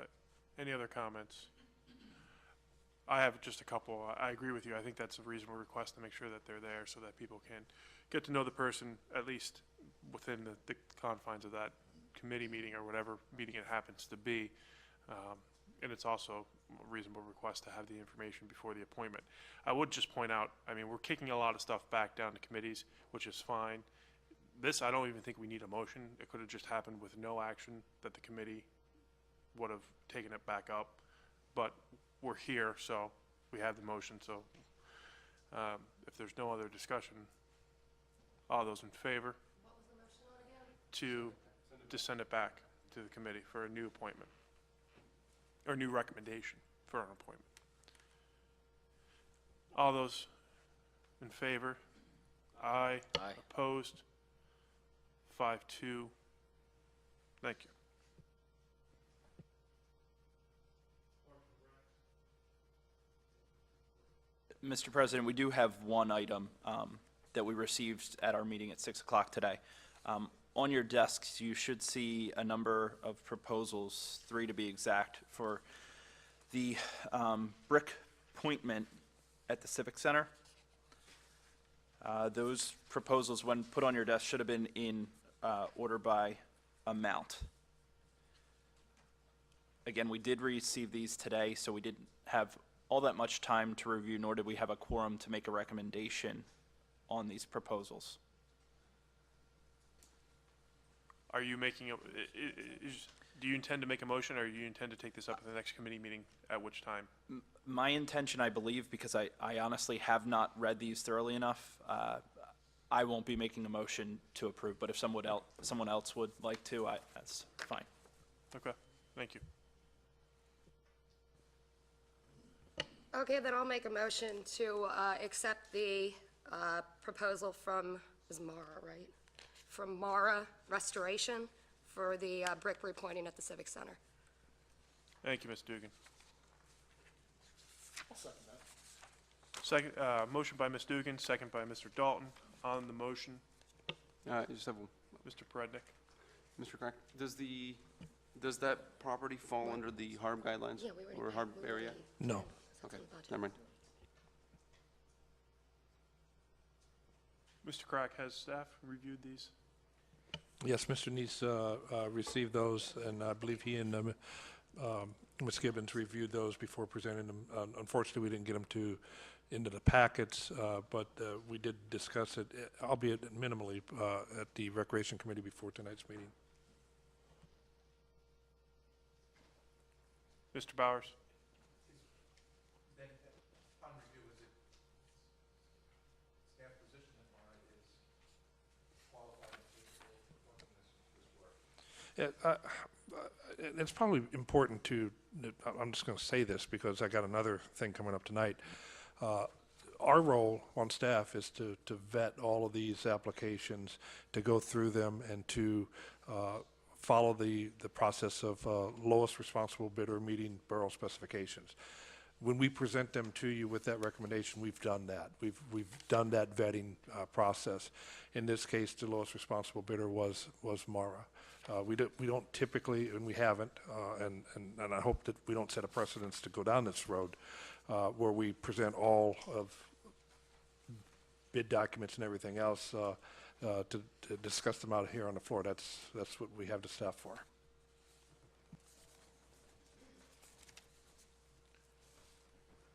Any other comments? I have just a couple. I agree with you. I think that's a reasonable request to make sure that they're there so that people can get to know the person, at least within the confines of that committee meeting or whatever meeting it happens to be. And it's also a reasonable request to have the information before the appointment. I would just point out, I mean, we're kicking a lot of stuff back down to committees, which is fine. This, I don't even think we need a motion. It could have just happened with no action that the committee would have taken it back up. But we're here, so we have the motion. So if there's no other discussion, all those in favor?
What was the motion on again?
To send it back to the committee for a new appointment, or new recommendation for an appointment. All those in favor? Aye.
Aye.
Opposed? 5-2. Thank you.
Mr. President, we do have one item that we received at our meeting at 6 o'clock today. On your desks, you should see a number of proposals, 3 to be exact, for the brick appointment at the Civic Center. Those proposals, when put on your desk, should have been in order by amount. Again, we did receive these today, so we didn't have all that much time to review, nor did we have a quorum to make a recommendation on these proposals.
Are you making a, do you intend to make a motion, or do you intend to take this up at the next committee meeting, at which time?
My intention, I believe, because I honestly have not read these thoroughly enough, I won't be making a motion to approve, but if someone else would like to, that's fine.
Okay, thank you.
Okay, then I'll make a motion to accept the proposal from, is Mara, right? From Mara Restoration for the brick repointing at the Civic Center.
Thank you, Ms. Dugan. I'll second that. Second, motion by Ms. Dugan, second by Mr. Dalton. On the motion,
I just have one.
Mr. Prednick.
Mr. Crack, does that property fall under the HARB guidelines?
Yeah, we already
Or
paid-
HARB
we
area?
already-
No.
That's
Okay,
in the budget.
never mind.
Mr. Crack, has staff reviewed these?
Yes, Mr. Neese received those, and I believe he and Ms. Gibbons reviewed those before presenting them. Unfortunately, we didn't get them into the packets, but we did discuss it, albeit minimally, at the Recreation Committee before tonight's meeting.
Mr. Bowers?
Then, upon review, is it staff position that Mara is qualified and capable of performing this work?
Yeah, it's probably important to, I'm just going to say this because I got another thing coming up tonight. our role on staff is to vet all of these applications, to go through them, and to follow the process of lowest responsible bidder meeting borough specifications. When we present them to you with that recommendation, we've done that. We've done that vetting process. In this case, the lowest responsible bidder was Mara. We don't typically, and we haven't, and I hope that we don't set a precedence to go down this road, where we present all of bid documents and everything else to discuss them out here on the floor. That's what we have the staff for.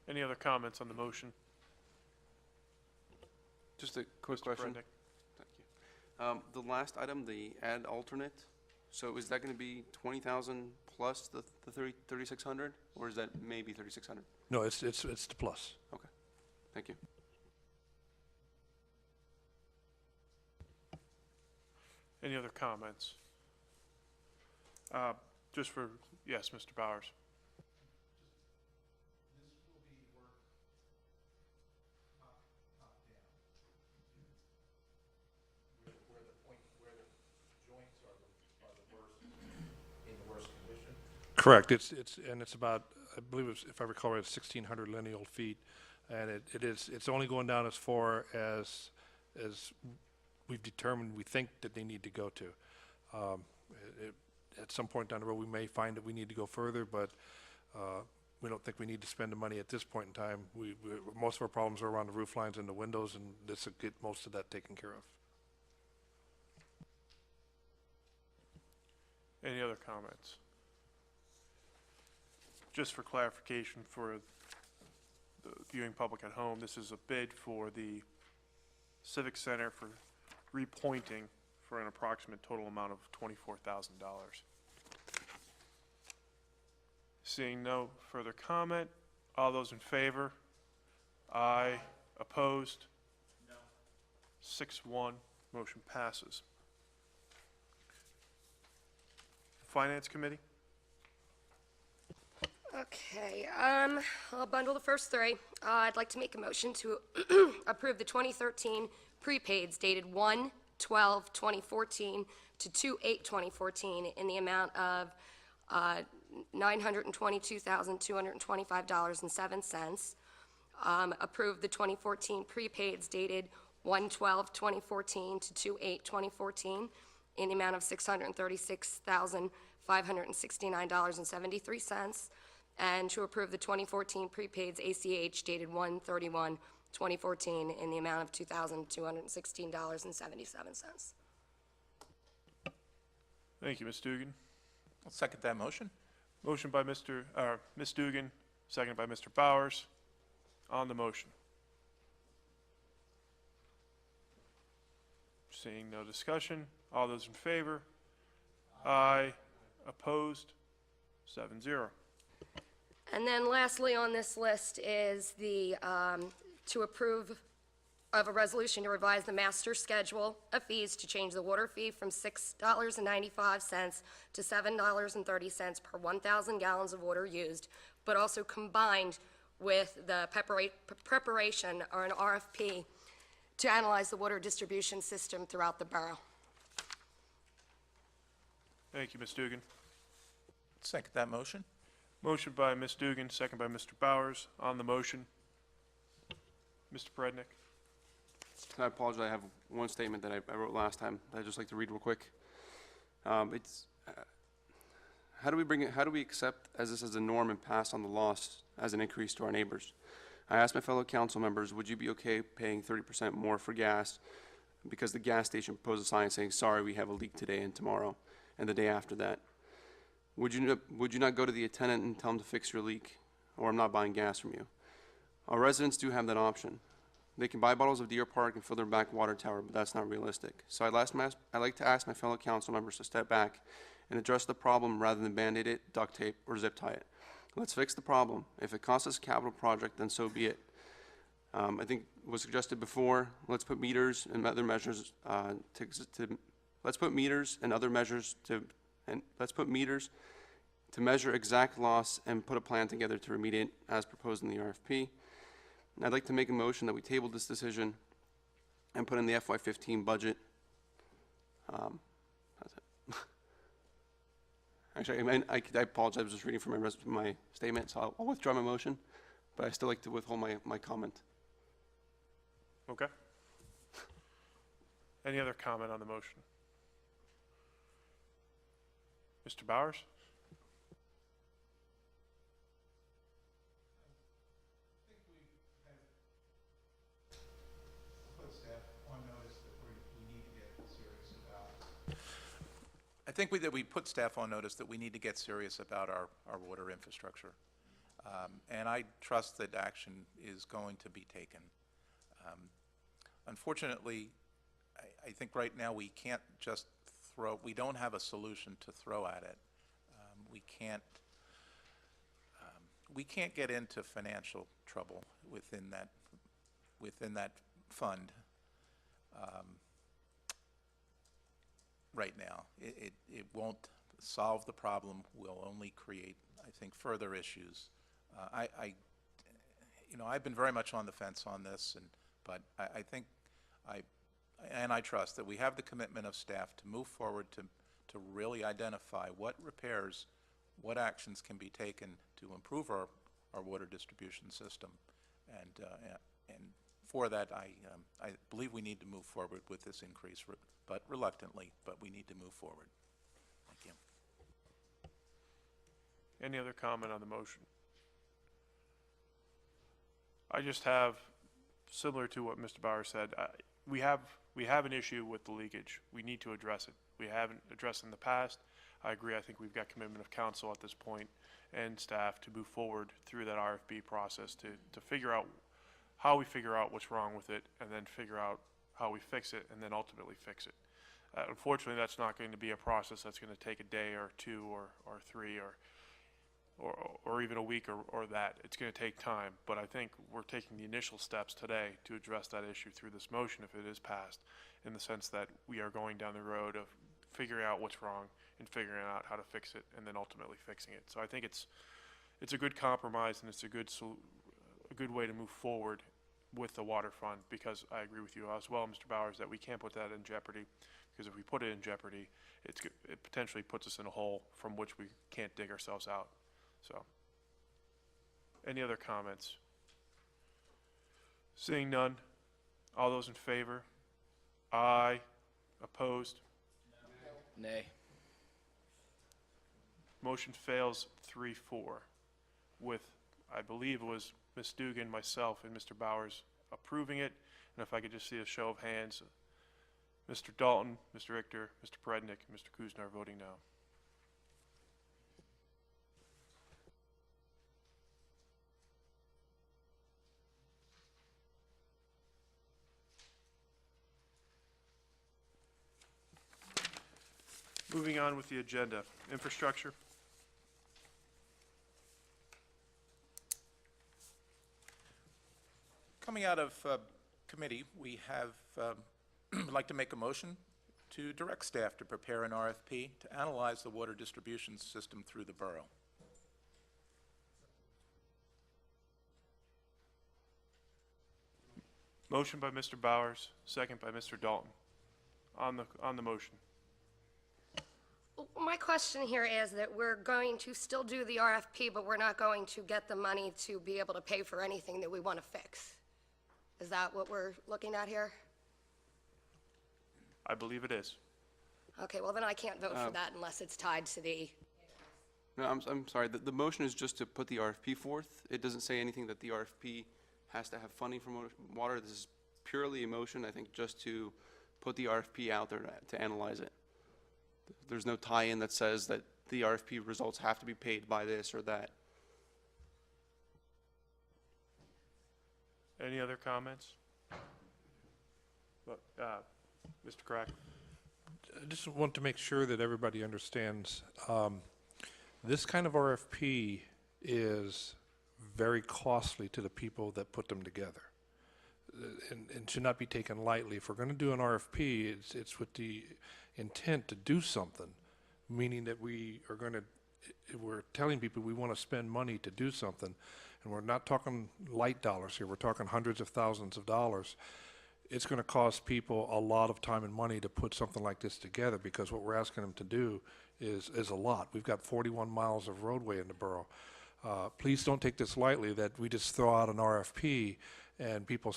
Any other comments on the motion?
Just a quick
Mr.
question.
Brednick?
Thank you. The last item, the add alternate, so is that going to be 20,000 plus the 3,600, or is that maybe 3,600?
No, it's the plus.
Okay, thank you.
Any other comments? Just for, yes, Mr. Bowers.
Correct. It's about, I believe it's, if I recall right, it's 1,600 lineal feet, and it's only going down as far as we've determined we think that they need to go to. At some point down the road, we may find that we need to go further, but we don't think we need to spend the money at this point in time. Most of our problems are around the roof lines and the windows, and this will get most of that taken care of.
Any other comments? Just for clarification for the viewing public at home, this is a bid for the Civic Center for repointing for an approximate total amount of $24,000. Seeing no further comment, all those in favor? Aye. Opposed? No. 6-1, motion passes. Finance Committee?
Okay, I'll bundle the first three. I'd like to make a motion to approve the 2013 prepaids dated 1/12/2014 to 2/8/2014 in the amount of $922,225.07. Approve the 2014 prepaids dated 1/12/2014 to 2/8/2014 in the amount of $636,569.73. And to approve the 2014 prepaids ACH dated 1/31/2014 in the amount of $2,216.77.
Thank you, Ms. Dugan.
I'll second that motion.
Motion by Ms. Dugan, seconded by Mr. Bowers. On the motion. Seeing no discussion, all those in favor? Aye. Opposed? 7-0.
And then lastly on this list is the, to approve of a resolution to revise the master schedule of fees to change the water fee from $6.95 to $7.30 per 1,000 gallons of water used, but also combined with the preparation or an RFP to analyze the water distribution system throughout the borough.
Thank you, Ms. Dugan.
Second that motion.
Motion by Ms. Dugan, second by Mr. Bowers. On the motion, Mr. Brednick.
I apologize, I have one statement that I wrote last time that I'd just like to read real quick. It's, how do we accept as this as a norm and pass on the loss as an increase to our neighbors? I asked my fellow council members, would you be okay paying 30% more for gas because the gas station proposed a sign saying, sorry, we have a leak today and tomorrow, and the day after that? Would you not go to the attendant and tell them to fix your leak, or I'm not buying gas from you? Our residents do have that option. They can buy bottles of Deer Park and fill their back water tower, but that's not realistic. So I'd like to ask my fellow council members to step back and address the problem rather than Band-Aid it, duct tape, or zip tie it. Let's fix the problem. If it costs us a capital project, then so be it. I think it was suggested before, let's put meters and other measures to measure exact loss and put a plan together to remediate as proposed in the RFP. I'd like to make a motion that we table this decision and put in the FY15 budget. That's it. Actually, I apologize, I was just reading from my statement, so I'll withdraw my motion, but I still like to withhold my comment.
Okay. Any other comment on the motion? Mr. Bowers?
I think that we put staff on notice that we need to get serious about our water infrastructure. And I trust that action is going to be taken. Unfortunately, I think right now we can't just we don't have a solution to throw at it. We can't get into financial trouble within that fund. Right now, it won't solve the problem. Will only create, I think, further issues. I've been very much on the fence on this, but I think I trust that we have the commitment of staff to move forward to really identify what repairs, what actions can be taken to improve our water distribution system, and for that, I believe we need to move forward with this increase, but reluctantly, but we need to move forward. Thank you.
Any other comment on the motion? I just have, similar to what Mr. Bauer said, we have an issue with the leakage. We need to address it. We haven't addressed it in the past. I agree. I think we've got commitment of council at this point and staff to move forward through that RFP process to figure out how we figure out what's wrong with it, and then figure out how we fix it, and then ultimately fix it. Unfortunately, that's not going to be a process that's going to take a day or two or three or even a week or that. It's going to take time, but I think we're taking the initial steps today to address that issue through this motion if it is passed, in the sense that we are going down the road of figuring out what's wrong and figuring out how to fix it, and then ultimately fixing it. So I think it's a good compromise, and it's a good way to move forward with the water fund, because I agree with you as well, Mr. Bowers, that we can't put that in jeopardy, because if we put it in jeopardy, it potentially puts us in a hole from which we can't dig ourselves out. So, any other comments? Seeing none, all those in favor? Aye. Opposed?
Nay.
Motion fails 3-4 with, I believe it was Ms. Dugan, myself, and Mr. Bowers approving it. And if I could just see a show of hands, Mr. Dalton, Mr. Richter, Mr. Prednick, and Mr. Kuznar voting no. Moving on with the agenda, infrastructure.
Coming out of committee, we have would like to make a motion to direct staff to prepare an RFP to analyze the water distribution system through the borough.
Motion by Mr. Bowers, second by Mr. Dalton. On the motion.
My question here is that we're going to still do the RFP, but we're not going to get the money to be able to pay for anything that we want to fix. Is that what we're looking at here?
I believe it is.
Okay, well then I can't vote for that unless it's tied to the...
No, I'm sorry, the motion is just to put the RFP forth. It doesn't say anything that the RFP has to have funding from water. This is purely a motion, I think, just to put the RFP out there to analyze it. There's no tie-in that says that the RFP results have to be paid by this or that.
Any other comments? Mr. Crack?
I just want to make sure that everybody understands, this kind of RFP is very costly to the people that put them together. And should not be taken lightly. If we're going to do an RFP, it's with the intent to do something, meaning that we are going to we're telling people we want to spend money to do something, and we're not talking light dollars here, we're talking hundreds of thousands of dollars, it's going to cost people a lot of time and money to put something like this together, because what we're asking them to do is a lot. We've got 41 miles of roadway in the borough. Please don't take this lightly, that we just throw out an RFP and people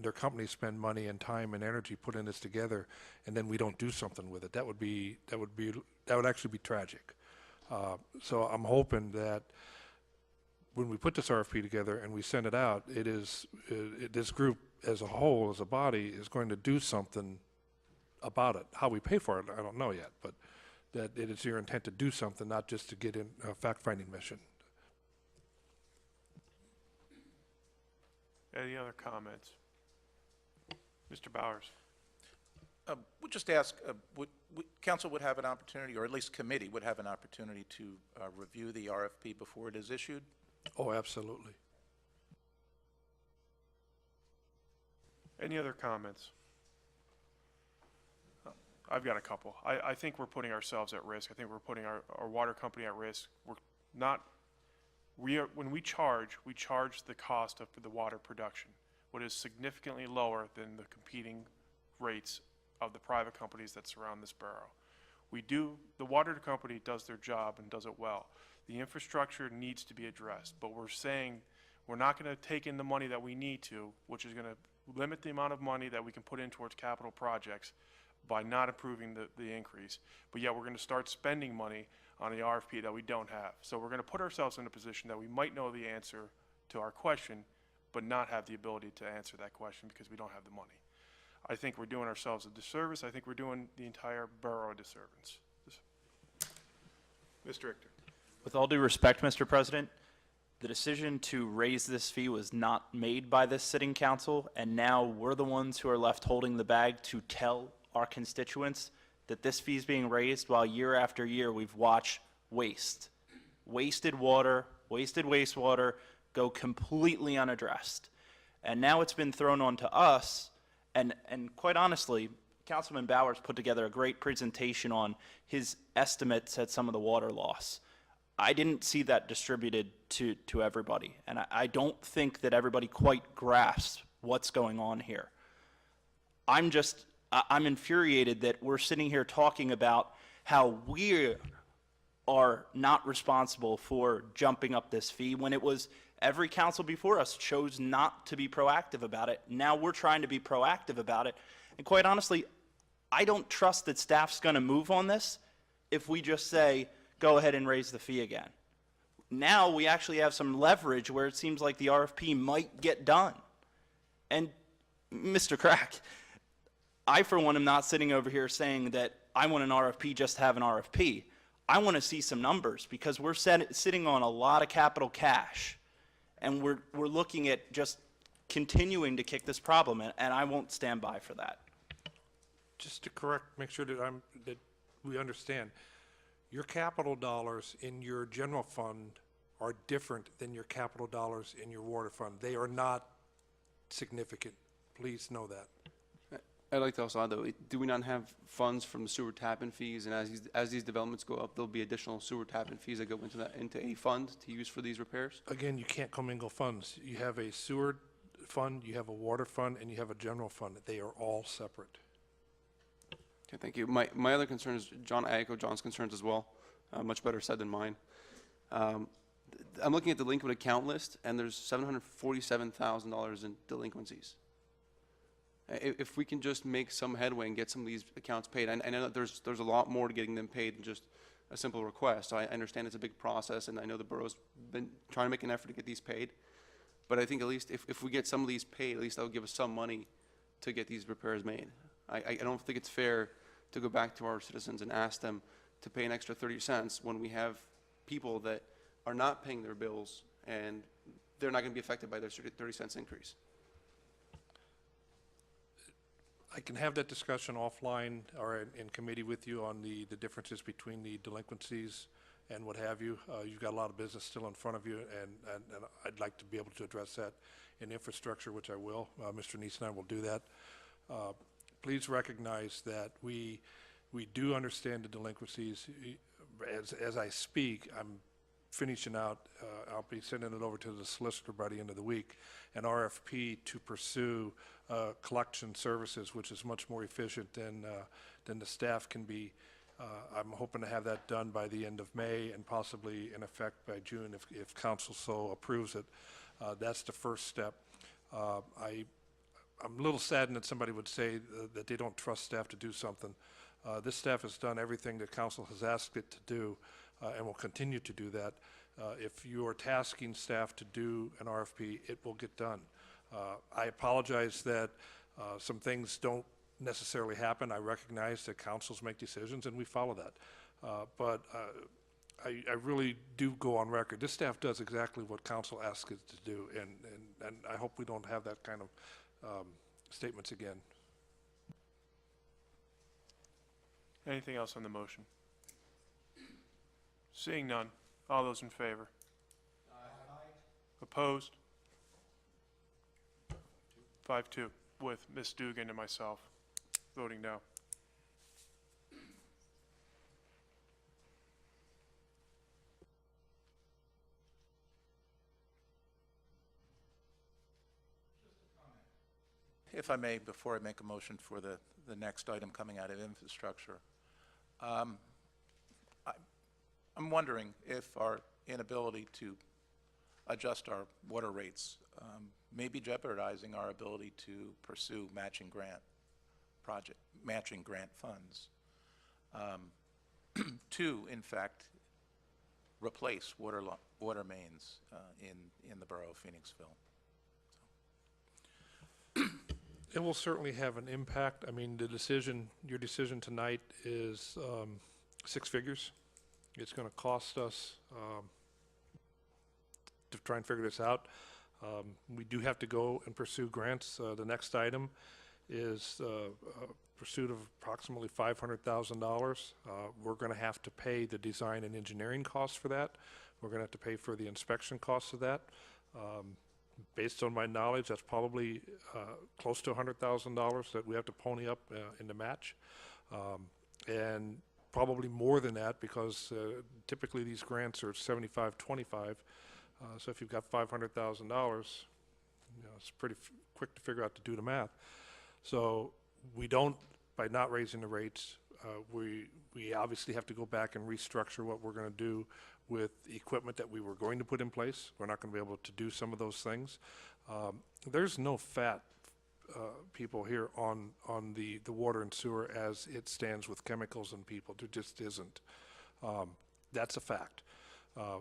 their companies spend money and time and energy putting this together, and then we don't do something with it. That would actually be tragic. So I'm hoping that when we put this RFP together and we send it out, this group as a whole, as a body, is going to do something about it. How we pay for it, I don't know yet, but that it is your intent to do something, not just to get in a fact-finding mission.
Any other comments? Mr. Bowers?
We'll just ask, council would have an opportunity, or at least committee would have an opportunity to review the RFP before it is issued?
Oh, absolutely.
Any other comments? I've got a couple. I think we're putting ourselves at risk. I think we're putting our water company at risk. When we charge the cost of the water production, what is significantly lower than the competing rates of the private companies that surround this borough. The water company does their job and does it well. The infrastructure needs to be addressed, but we're saying we're not going to take in the money that we need to, which is going to limit the amount of money that we can put in towards capital projects by not approving the increase. But yet we're going to start spending money on the RFP that we don't have. So we're going to put ourselves in a position that we might know the answer to our question, but not have the ability to answer that question because we don't have the money. I think we're doing ourselves a disservice. I think we're doing the entire borough a disservice. Mr. Richter.
With all due respect, Mr. President, the decision to raise this fee was not made by this sitting council, and now we're the ones who are left holding the bag to tell our constituents that this fee is being raised, while year after year we've watched wasted water, wasted wastewater go completely unaddressed. And now it's been thrown onto us, and quite honestly, Councilman Bowers put together a great presentation on his estimates at some of the water loss. I didn't see that distributed to everybody, and I don't think that everybody quite grasps what's going on here. I'm infuriated that we're sitting here talking about how we are not responsible for jumping up this fee when it was every council before us chose not to be proactive about it. Now we're trying to be proactive about it. And quite honestly, I don't trust that staff's going to move on this if we just say, go ahead and raise the fee again. Now we actually have some leverage where it seems like the RFP might get done. And Mr. Crack, I, for one, am not sitting over here saying that I want an RFP just to have an RFP. I want to see some numbers because we're sitting on a lot of capital cash, and we're looking at just continuing to kick this problem, and I won't stand by for that.
Just to make sure that we understand, your capital dollars in your general fund are different than your capital dollars in your water fund. They are not significant. Please know that.
I'd like to also add, though, do we not have funds from the sewer tap-in fees? And as these developments go up, there'll be additional sewer tap-in fees that go into a fund to use for these repairs? Again,
You can't commingle funds. You have a sewer fund, you have a water fund, and you have a general fund. They are all separate.
Okay, thank you. My other concern is, I echo John's concerns as well. Much better said than mine. I'm looking at the delinquent account list, and there's $747,000 in delinquencies. If we can just make some headway and get some of these accounts paid, I know that there's a lot more to getting them paid than just a simple request. So I understand it's a big process, and I know the borough's been trying to make an effort to get these paid. But I think at least if we get some of these paid, at least that will give us some money to get these repairs made. I don't think it's fair to go back to our citizens and ask them to pay an extra 30 cents when we have people that are not paying their bills and they're not going to be affected by their 30 cents increase.
I can have that discussion offline or in committee with you on the differences between the delinquencies and what have you. You've got a lot of business still in front of you, and I'd like to be able to address that in infrastructure, which I will. Mr. Neese and I will do that. Please recognize that we do understand the delinquencies. as I speak, I'm finishing out, I'll be sending it over to the solicitor by the end of the week, an RFP to pursue collection services, which is much more efficient than the staff can be. I'm hoping to have that done by the end of May and possibly in effect by June if council so approves it. That's the first step. I'm a little saddened that somebody would say that they don't trust staff to do something. This staff has done everything that council has asked it to do and will continue to do that. If you are tasking staff to do an RFP, it will get done. I apologize that some things don't necessarily happen. I recognize that councils make decisions and we follow that. But I really do go on record. This staff does exactly what council asks it to do, and I hope we don't have that kind of statements again.
Anything else on the motion? Seeing none. All those in favor? Aye. Opposed? 5-2, with Ms. Dugan and myself voting no.
If I may, before I make a motion for the next item coming out of infrastructure, I'm wondering if our inability to adjust our water rates may be jeopardizing our ability to pursue matching grant funds to, in fact, replace water mains in the borough of Phoenixville.
It will certainly have an impact. I mean, your decision tonight is 6 figures. It's going to cost us to try and figure this out. We do have to go and pursue grants. The next item is pursuit of approximately $500,000. We're going to have to pay the design and engineering costs for that. We're going to have to pay for the inspection costs of that. Based on my knowledge, that's probably close to $100,000 that we have to pony up in the match. And probably more than that because typically these grants are 75-25. So if you've got $500,000, it's pretty quick to figure out to do the math. So we don't, by not raising the rates, we obviously have to go back and restructure what we're going to do with equipment that we were going to put in place. We're not going to be able to do some of those things. There's no fat people here on the water and sewer as it stands with chemicals and people. There just isn't. That's a fact.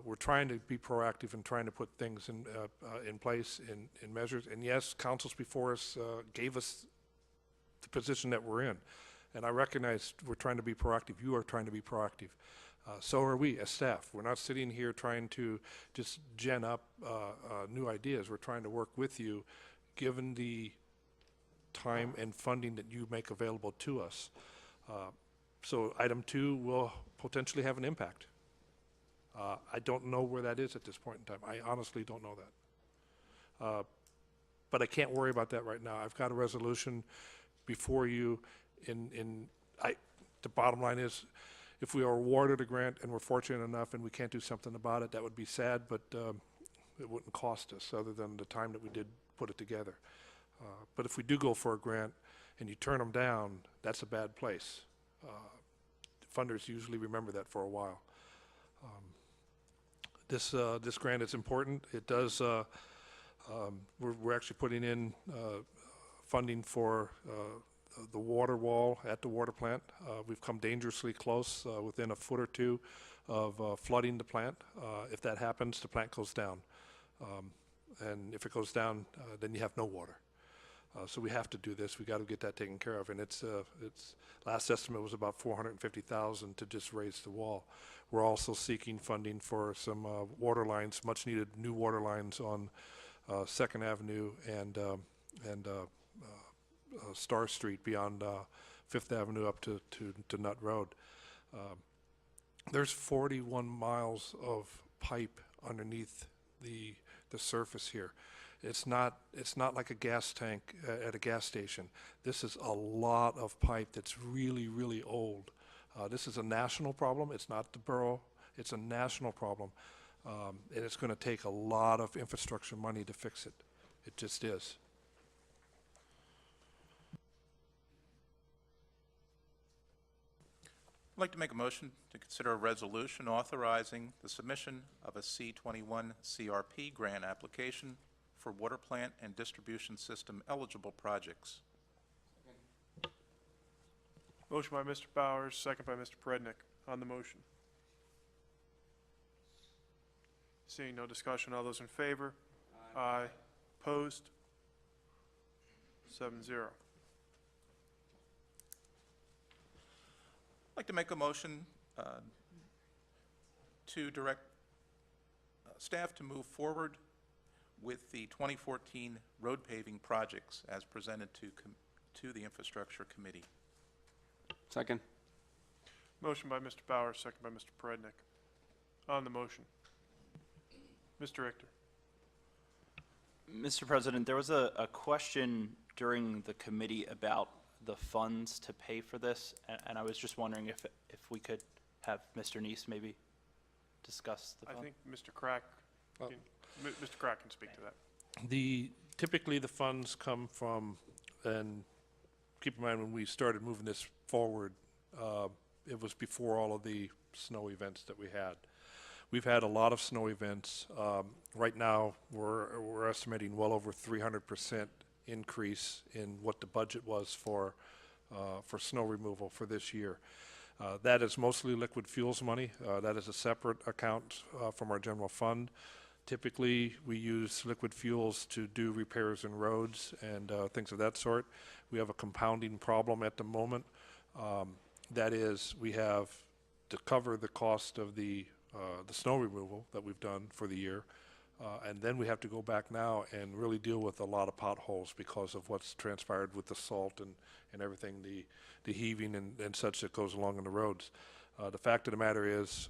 We're trying to be proactive and trying to put things in place in measures. And yes, councils before us gave us the position that we're in. And I recognize we're trying to be proactive. You are trying to be proactive. So are we as staff. We're not sitting here trying to just gen up new ideas. We're trying to work with you, given the time and funding that you make available to us. So item 2 will potentially have an impact. I don't know where that is at this point in time. I honestly don't know that. But I can't worry about that right now. I've got a resolution before you. The bottom line is, if we are awarded a grant and we're fortunate enough and we can't do something about it, that would be sad, but it wouldn't cost us other than the time that we did put it together. But if we do go for a grant and you turn them down, that's a bad place. Funders usually remember that for a while. This grant is important. It does, we're actually putting in funding for the water wall at the water plant. We've come dangerously close, within a foot or two of flooding the plant. If that happens, the plant goes down. And if it goes down, then you have no water. So we have to do this. We got to get that taken care of. And its last estimate was about $450,000 to just raise the wall. We're also seeking funding for some water lines, much needed new water lines on 2nd Avenue and Star Street beyond 5th Avenue up to Nutt Road. There's 41 miles of pipe underneath the surface here. It's not like a gas tank at a gas station. This is a lot of pipe that's really, really old. This is a national problem. It's not the borough. It's a national problem. And it's going to take a lot of infrastructure money to fix it. It just is.
I'd like to make a motion to consider a resolution authorizing the submission of a C-21 CRP grant application for water plant and distribution system eligible projects.
Motion by Mr. Bowers, second by Mr. Prednick. On the motion. Seeing no discussion, all those in favor? Aye. Opposed? 7-0.
I'd like to make a motion to direct staff to move forward with the 2014 road paving projects as presented to the Infrastructure Committee.
Second.
Motion by Mr. Bowers, second by Mr. Prednick. On the motion. Mr. Richter.
Mr. President, there was a question during the committee about the funds to pay for this, and I was just wondering if we could have Mr. Neese maybe discuss the
I
fund.
think Mr. Crack,
Oh.
Mr. Crack can speak to that.
Typically the funds come from, and keep in mind when we started moving this forward, it was before all of the snow events that we had. We've had a lot of snow events. Right now, we're estimating well over 300% increase in what the budget was for snow removal for this year. That is mostly liquid fuels money. That is a separate account from our general fund. Typically, we use liquid fuels to do repairs in roads and things of that sort. We have a compounding problem at the moment. That is, we have to cover the cost of the snow removal that we've done for the year. And then we have to go back now and really deal with a lot of potholes because of what's transpired with the salt and everything, the heaving and such that goes along on the roads. The fact of the matter is,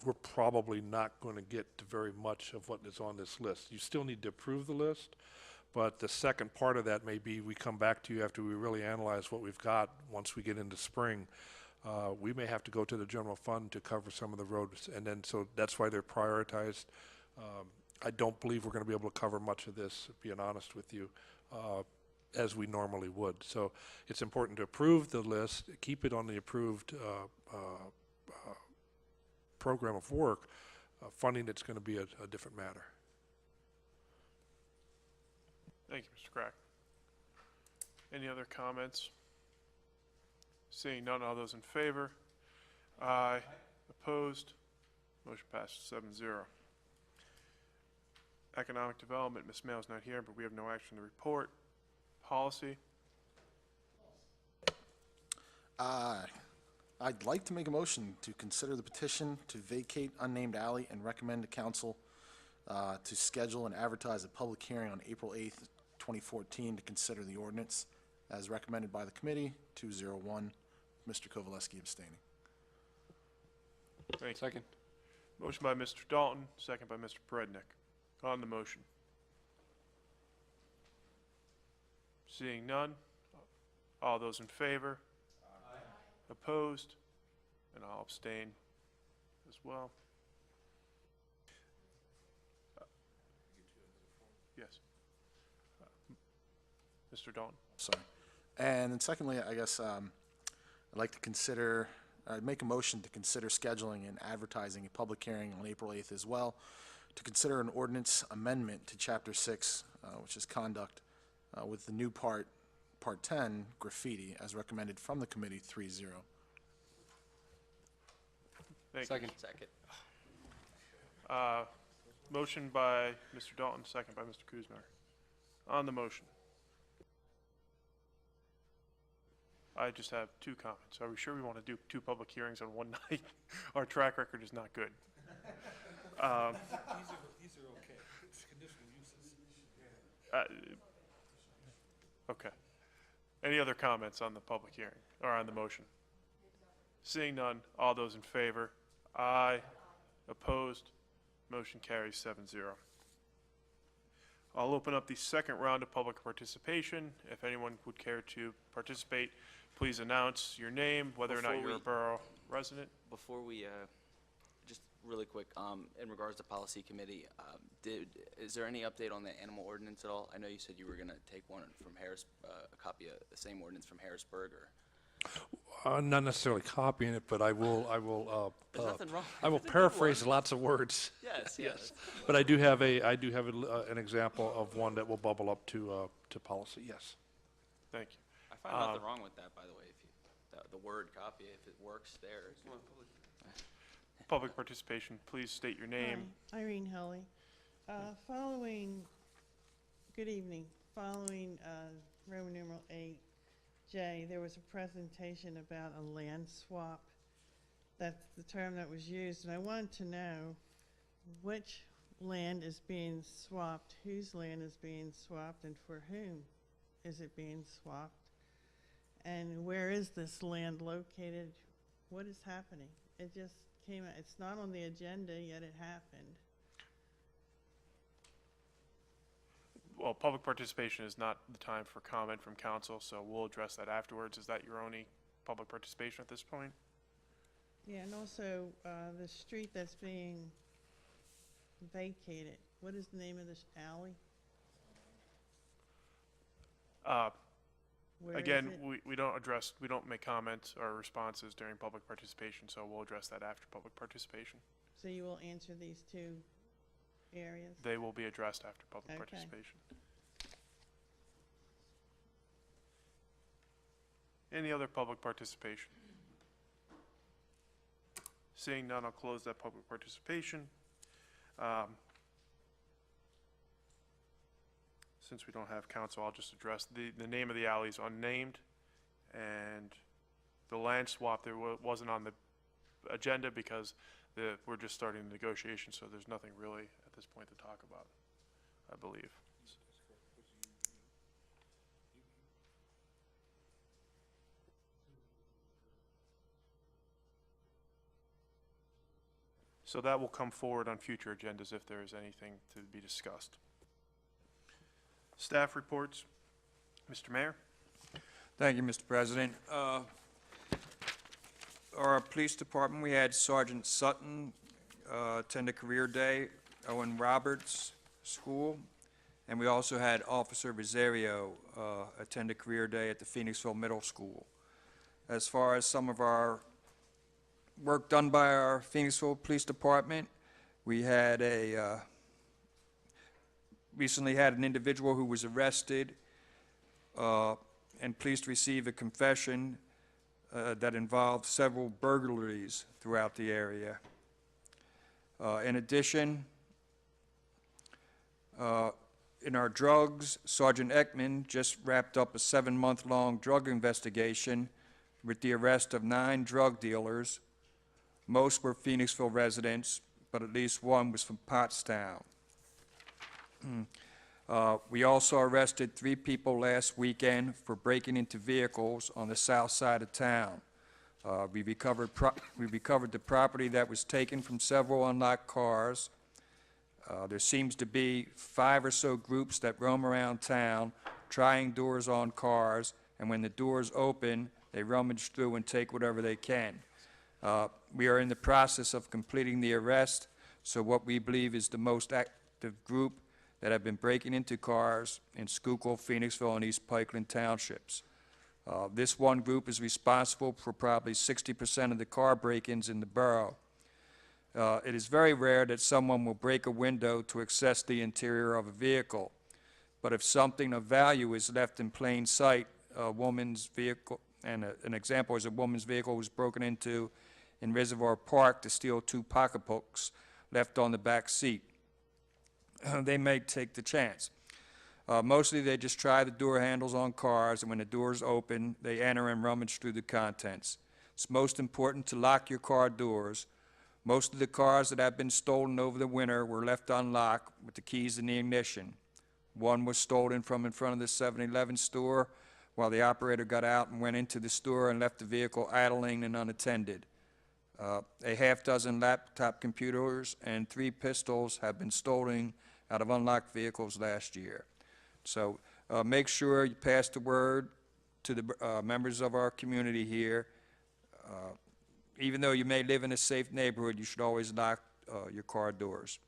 we're probably not going to get to very much of what is on this list. You still need to approve the list, but the second part of that may be we come back to you after we really analyze what we've got once we get into spring. We may have to go to the general fund to cover some of the roads, and then so that's why they're prioritized. I don't believe we're going to be able to cover much of this, being honest with you, as we normally would. So it's important to approve the list, keep it on the approved program of work. Funding it's going to be a different matter.
Thank you, Mr. Crack. Any other comments? Seeing none, all those in favor? Aye. Opposed? Motion passes 7-0. Economic Development, Ms. Mayo's not here, but we have no action to report. Policy?
I'd like to make a motion to consider the petition to vacate unnamed alley and recommend to council to schedule and advertise a public hearing on April 8th, 2014 to consider the ordinance as recommended by the committee, 201, Mr. Kovaleski abstaining.
Thank you.
Second.
Motion by Mr. Dalton, second by Mr. Prednick. On the motion. Seeing none, all those in favor? Aye. Opposed? And I'll abstain as well. Yes. Mr. Dalton.
Sorry. And then secondly, I guess I'd like to consider, I'd make a motion to consider scheduling and advertising a public hearing on April 8th as well, to consider an ordinance amendment to Chapter 6, which is conduct, with the new Part 10, graffiti, as recommended from the committee, 3-0.
Thank
Second.
Second.
you. Motion by Mr. Dalton, second by Mr. Kuznar. On the motion. I just have two comments. Are we sure we want to do two public hearings on one night? Our track record is not good.
These are okay. It's conditional uses.
Okay. Any other comments on the public hearing, or on the motion? Seeing none, all those in favor? Aye. Opposed? Motion carries 7-0. I'll open up the second round of public participation. If anyone would care to participate, please announce your name, whether or not
Before
you're a
we-
borough. resident.
Before we, just really quick, in regards to policy committee, is there any update on the animal ordinance at all? I know you said you were gonna take one from a copy of the same ordinance from Harrisburg, or?
Not necessarily copying it, but I will,
There's nothing wrong.
I will
It's a good
paraphrase
one.
lots of words.
Yes.
But I do have an example of one that will bubble up to policy, yes.
Thank you.
I find nothing wrong with that, by the way, if you, the word copy, if it works there.
Public participation, please state your name.
Hi, Irene Helly. Good evening. Following Roman numeral 8J, there was a presentation about a land swap. That's the term that was used, and I wanted to know which land is being swapped, whose land is being swapped, and for whom is it being swapped? And where is this land located? What is happening? It just came out. It's not on the agenda, yet it happened.
Well, public participation is not the time for comment from council, so we'll address that afterwards. Is that your only public participation at this point?
Yeah, and also the street that's being vacated. What is the name of this alley? Where
Again,
is it?
we don't make comments or responses during public participation, so we'll address that after public participation.
So you will answer these two areas?
They will be addressed after public
Okay.
participation. Any other public participation? Seeing none, I'll close that public participation. Since we don't have council, I'll just address the name of the alley is unnamed, and the land swap there wasn't on the agenda because we're just starting the negotiation, so there's nothing really at this point to talk about, I believe. So that will come forward on future agendas if there is anything to be discussed. Staff reports. Mr. Mayor?
Thank you, Mr. President. Our police department, we had Sergeant Sutton attend a career day, Owen Roberts School, and we also had Officer Rosario attend a career day at the Phoenixville Middle School. As far as some of our work done by our Phoenixville Police Department, we had recently had an individual who was arrested and police received a confession that involved several burglaries throughout the area. In addition, in our drugs, Sergeant Ekman just wrapped up a 7-month-long drug investigation with the arrest of 9 drug dealers. Most were Phoenixville residents, but at least one was from Pottstown. We also arrested 3 people last weekend for breaking into vehicles on the south side of town. We recovered the property that was taken from several unlocked cars. There seems to be 5 or so groups that roam around town trying doors on cars, and when the doors open, they rummage through and take whatever they can. We are in the process of completing the arrest, so what we believe is the most active group that have been breaking into cars in Schuylkill, Phoenixville, and East Pikeland townships. This one group is responsible for probably 60% of the car break-ins in the borough. It is very rare that someone will break a window to access the interior of a vehicle, but if something of value is left in plain sight, a woman's vehicle, and an example is a woman's vehicle was broken into in Reservoir Park to steal 2 pocketbooks left on the back seat. They may take the chance. Mostly they just try the door handles on cars, and when the doors open, they enter and rummage through the contents. It's most important to lock your car doors. Most of the cars that have been stolen over the winter were left unlocked with the keys in the ignition. One was stolen from in front of the 7-Eleven store while the operator got out and went into the store and left the vehicle idling and unattended. A half-dozen laptop computers and 3 pistols have been stolen out of unlocked vehicles last year. So make sure you pass the word to the members of our community here. even though you may live in a safe neighborhood, you should always lock your car doors.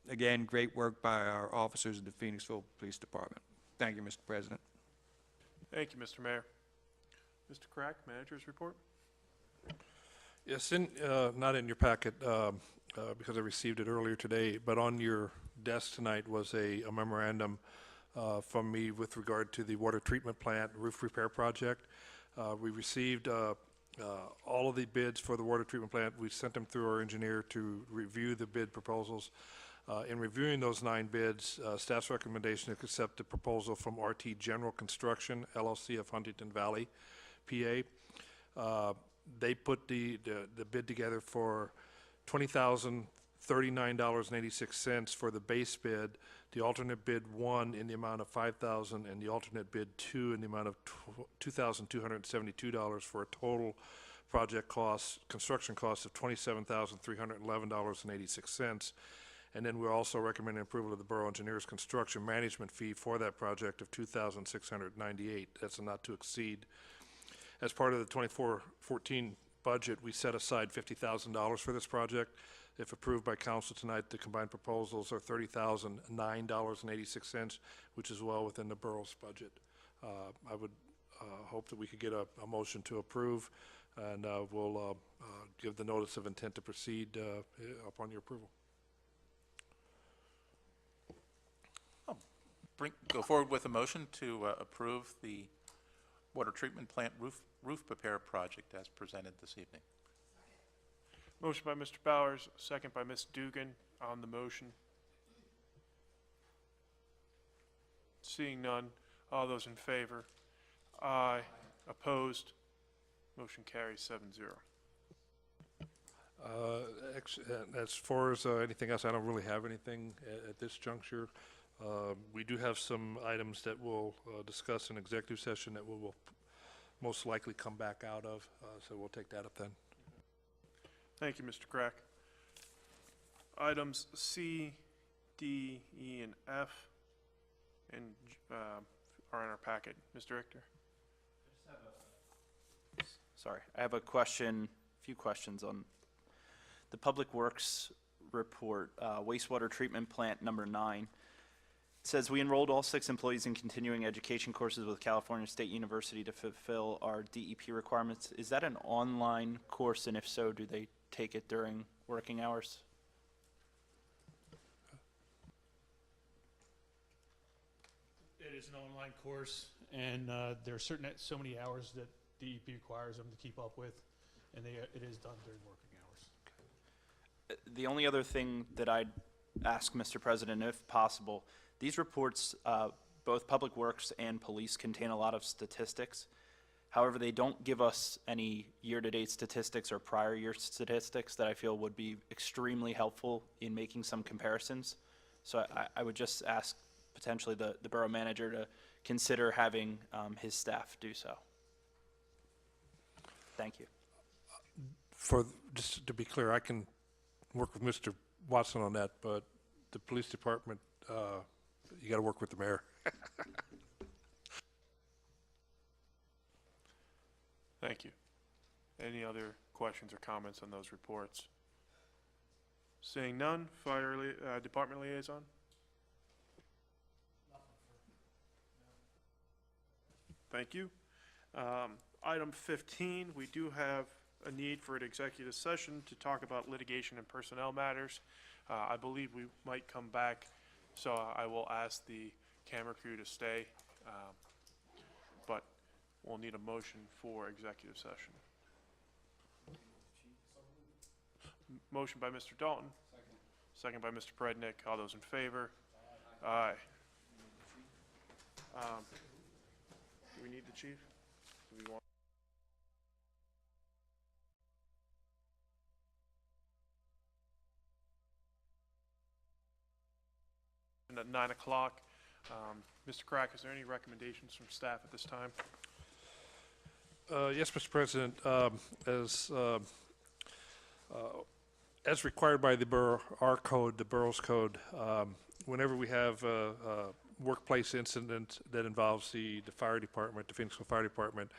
Again, great work by our officers of the Phoenixville Police Department. Thank you, Mr. President.
Thank you, Mr. Mayor. Mr. Crack, Manager's Report.
Yes, not in your packet because I received it earlier today, but on your desk tonight was a memorandum from me with regard to the water treatment plant roof repair project. We received all of the bids for the water treatment plant. We sent them through our engineer to review the bid proposals. In reviewing those 9 bids, staff's recommendation is to accept the proposal from RT General Construction, LLC of Huntington Valley, PA. They put the bid together for $20,039.86 for the base bid. The alternate bid 1 in the amount of $5,000, and the alternate bid 2 in the amount of $2,272 for a total project cost, construction cost of $27,311.86. And then we're also recommending approval of the borough engineer's construction management fee for that project of $2,698. That's a not to exceed. As part of the 24-14 budget, we set aside $50,000 for this project. If approved by council tonight, the combined proposals are $30,009.86, which is well within the borough's budget. I would hope that we could get a motion to approve, and we'll give the notice of intent to proceed upon your approval.
Go forward with a motion to approve the water treatment plant roof repair project as presented this evening.
Motion by Mr. Bowers, second by Ms. Dugan on the motion. Seeing none, all those in favor? Aye. Opposed? Motion carries 7-0.
As far as anything else, I don't really have anything at this juncture. We do have some items that we'll discuss in executive session that we will most likely come back out of, so we'll take that up then.
Thank you, Mr. Crack. Items C, D, E, and F are in our packet. Mr. Richter?
Sorry, I have a few questions on the Public Works report, wastewater treatment plant number 9. It says, we enrolled all 6 employees in continuing education courses with California State University to fulfill our DEP requirements. Is that an online course, and if so, do they take it during working hours?
It is an online course, and there are so many hours that DEP requires them to keep up with, and it is done during working hours.
The only other thing that I'd ask, Mr. President, if possible, these reports, both Public Works and Police, contain a lot of statistics. However, they don't give us any year-to-date statistics or prior year statistics that I feel would be extremely helpful in making some comparisons. So I would just ask potentially the borough manager to consider having his staff do so. Thank you.
Just to be clear, I can work with Mr. Watson on that, but the police department, you got to work with the mayor.
Thank you. Any other questions or comments on those reports? Seeing none, Fire Department Liaison? Thank you. Item 15, we do have a need for an executive session to talk about litigation and personnel matters. I believe we might come back, so I will ask the camera crew to stay, but we'll need a motion for executive session. Motion by Mr. Dalton. Second by Mr. Prednick. All those in favor? Aye. Do we need the chief? Do we want? And at 9 o'clock, Mr. Crack, is there any recommendations from staff at this time?
Yes, Mr. President. As required by the borough, our code, the borough's code, whenever we have a workplace incident that involves the fire department, the Phoenixville Fire Department,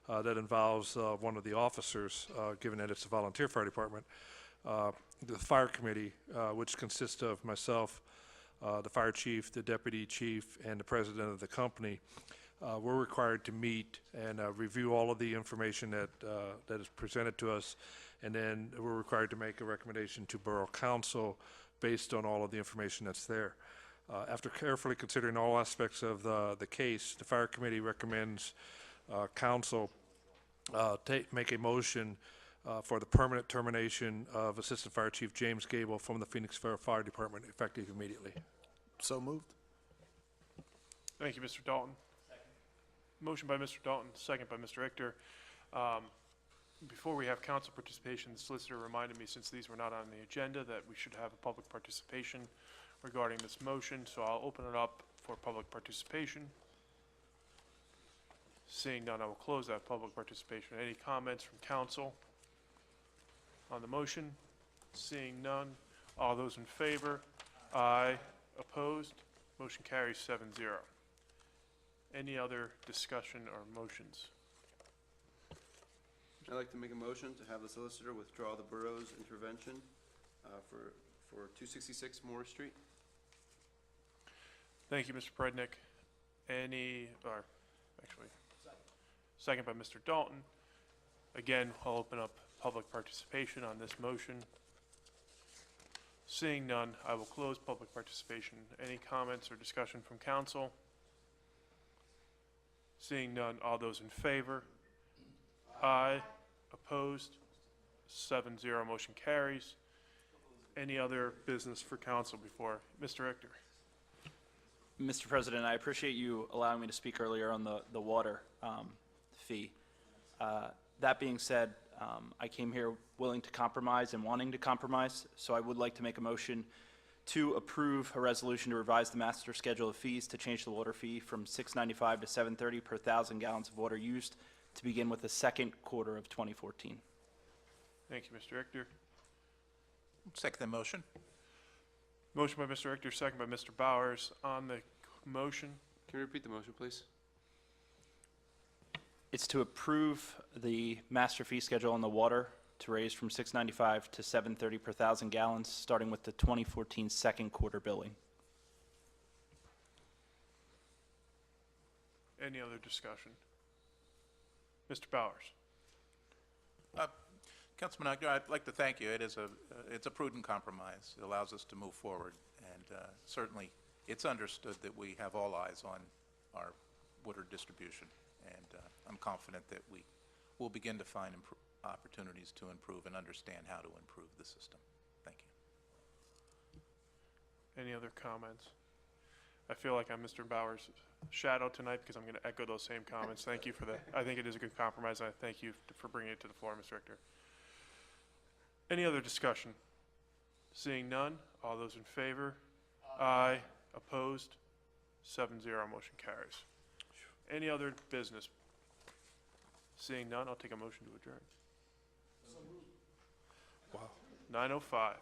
that involves one of the officers, given that it's a volunteer fire department. The fire committee, which consists of myself, the fire chief, the deputy chief, and the president of the company, we're required to meet and review all of the information that is presented to us, and then we're required to make a recommendation to Borough Council based on all of the information that's there. After carefully considering all aspects of the case, the fire committee recommends council make a motion for the permanent termination of Assistant Fire Chief James Gable from the Phoenixville Fire Department, effective immediately.
So moved.
Thank you, Mr. Dalton. Motion by Mr. Dalton, second by Mr. Richter. Before we have council participation, the solicitor reminded me, since these were not on the agenda, that we should have a public participation regarding this motion, so I'll open it up for public participation. Seeing none, I will close that public participation. Any comments from council on the motion? Seeing none, all those in favor? Aye. Opposed? Motion carries 7-0. Any other discussion or motions?
I'd like to make a motion to have the solicitor withdraw the borough's intervention for 266 Moore Street.
Thank you, Mr. Prednick. Second by Mr. Dalton. Again, I'll open up public participation on this motion. Seeing none, I will close public participation. Any comments or discussion from council? Seeing none, all those in favor? Aye. Opposed? 7-0, motion carries. Any other business for council before? Mr. Richter.
Mr. President, I appreciate you allowing me to speak earlier on the water fee. That being said, I came here willing to compromise and wanting to compromise, so I would like to make a motion to approve a resolution to revise the master schedule of fees to change the water fee from $6.95 to $7.30 per 1,000 gallons of water used to begin with the second quarter of 2014.
Thank you, Mr. Richter.
Second the motion.
Motion by Mr. Richter, second by Mr. Bowers. On the motion,
Can you repeat the motion, please?
It's to approve the master fee schedule on the water to raise from $6.95 to $7.30 per 1,000 gallons, starting with the 2014 second quarter billing.
any other discussion? Mr. Bowers.
Councilman Aguirre, I'd like to thank you. It's a prudent compromise. It allows us to move forward, and certainly it's understood that we have all eyes on our water distribution, and I'm confident that we will begin to find opportunities to improve and understand how to improve the system. Thank you.
Any other comments? I feel like I'm Mr. Bowers' shadow tonight because I'm going to echo those same comments. Thank you for that. I think it is a good compromise, and I thank you for bringing it to the floor, Mr. Richter. Any other discussion? Seeing none, all those in favor? Aye. Opposed? 7-0, motion carries. Any other business? Seeing none, I'll take a motion to adjourn.
Wow.
9:05.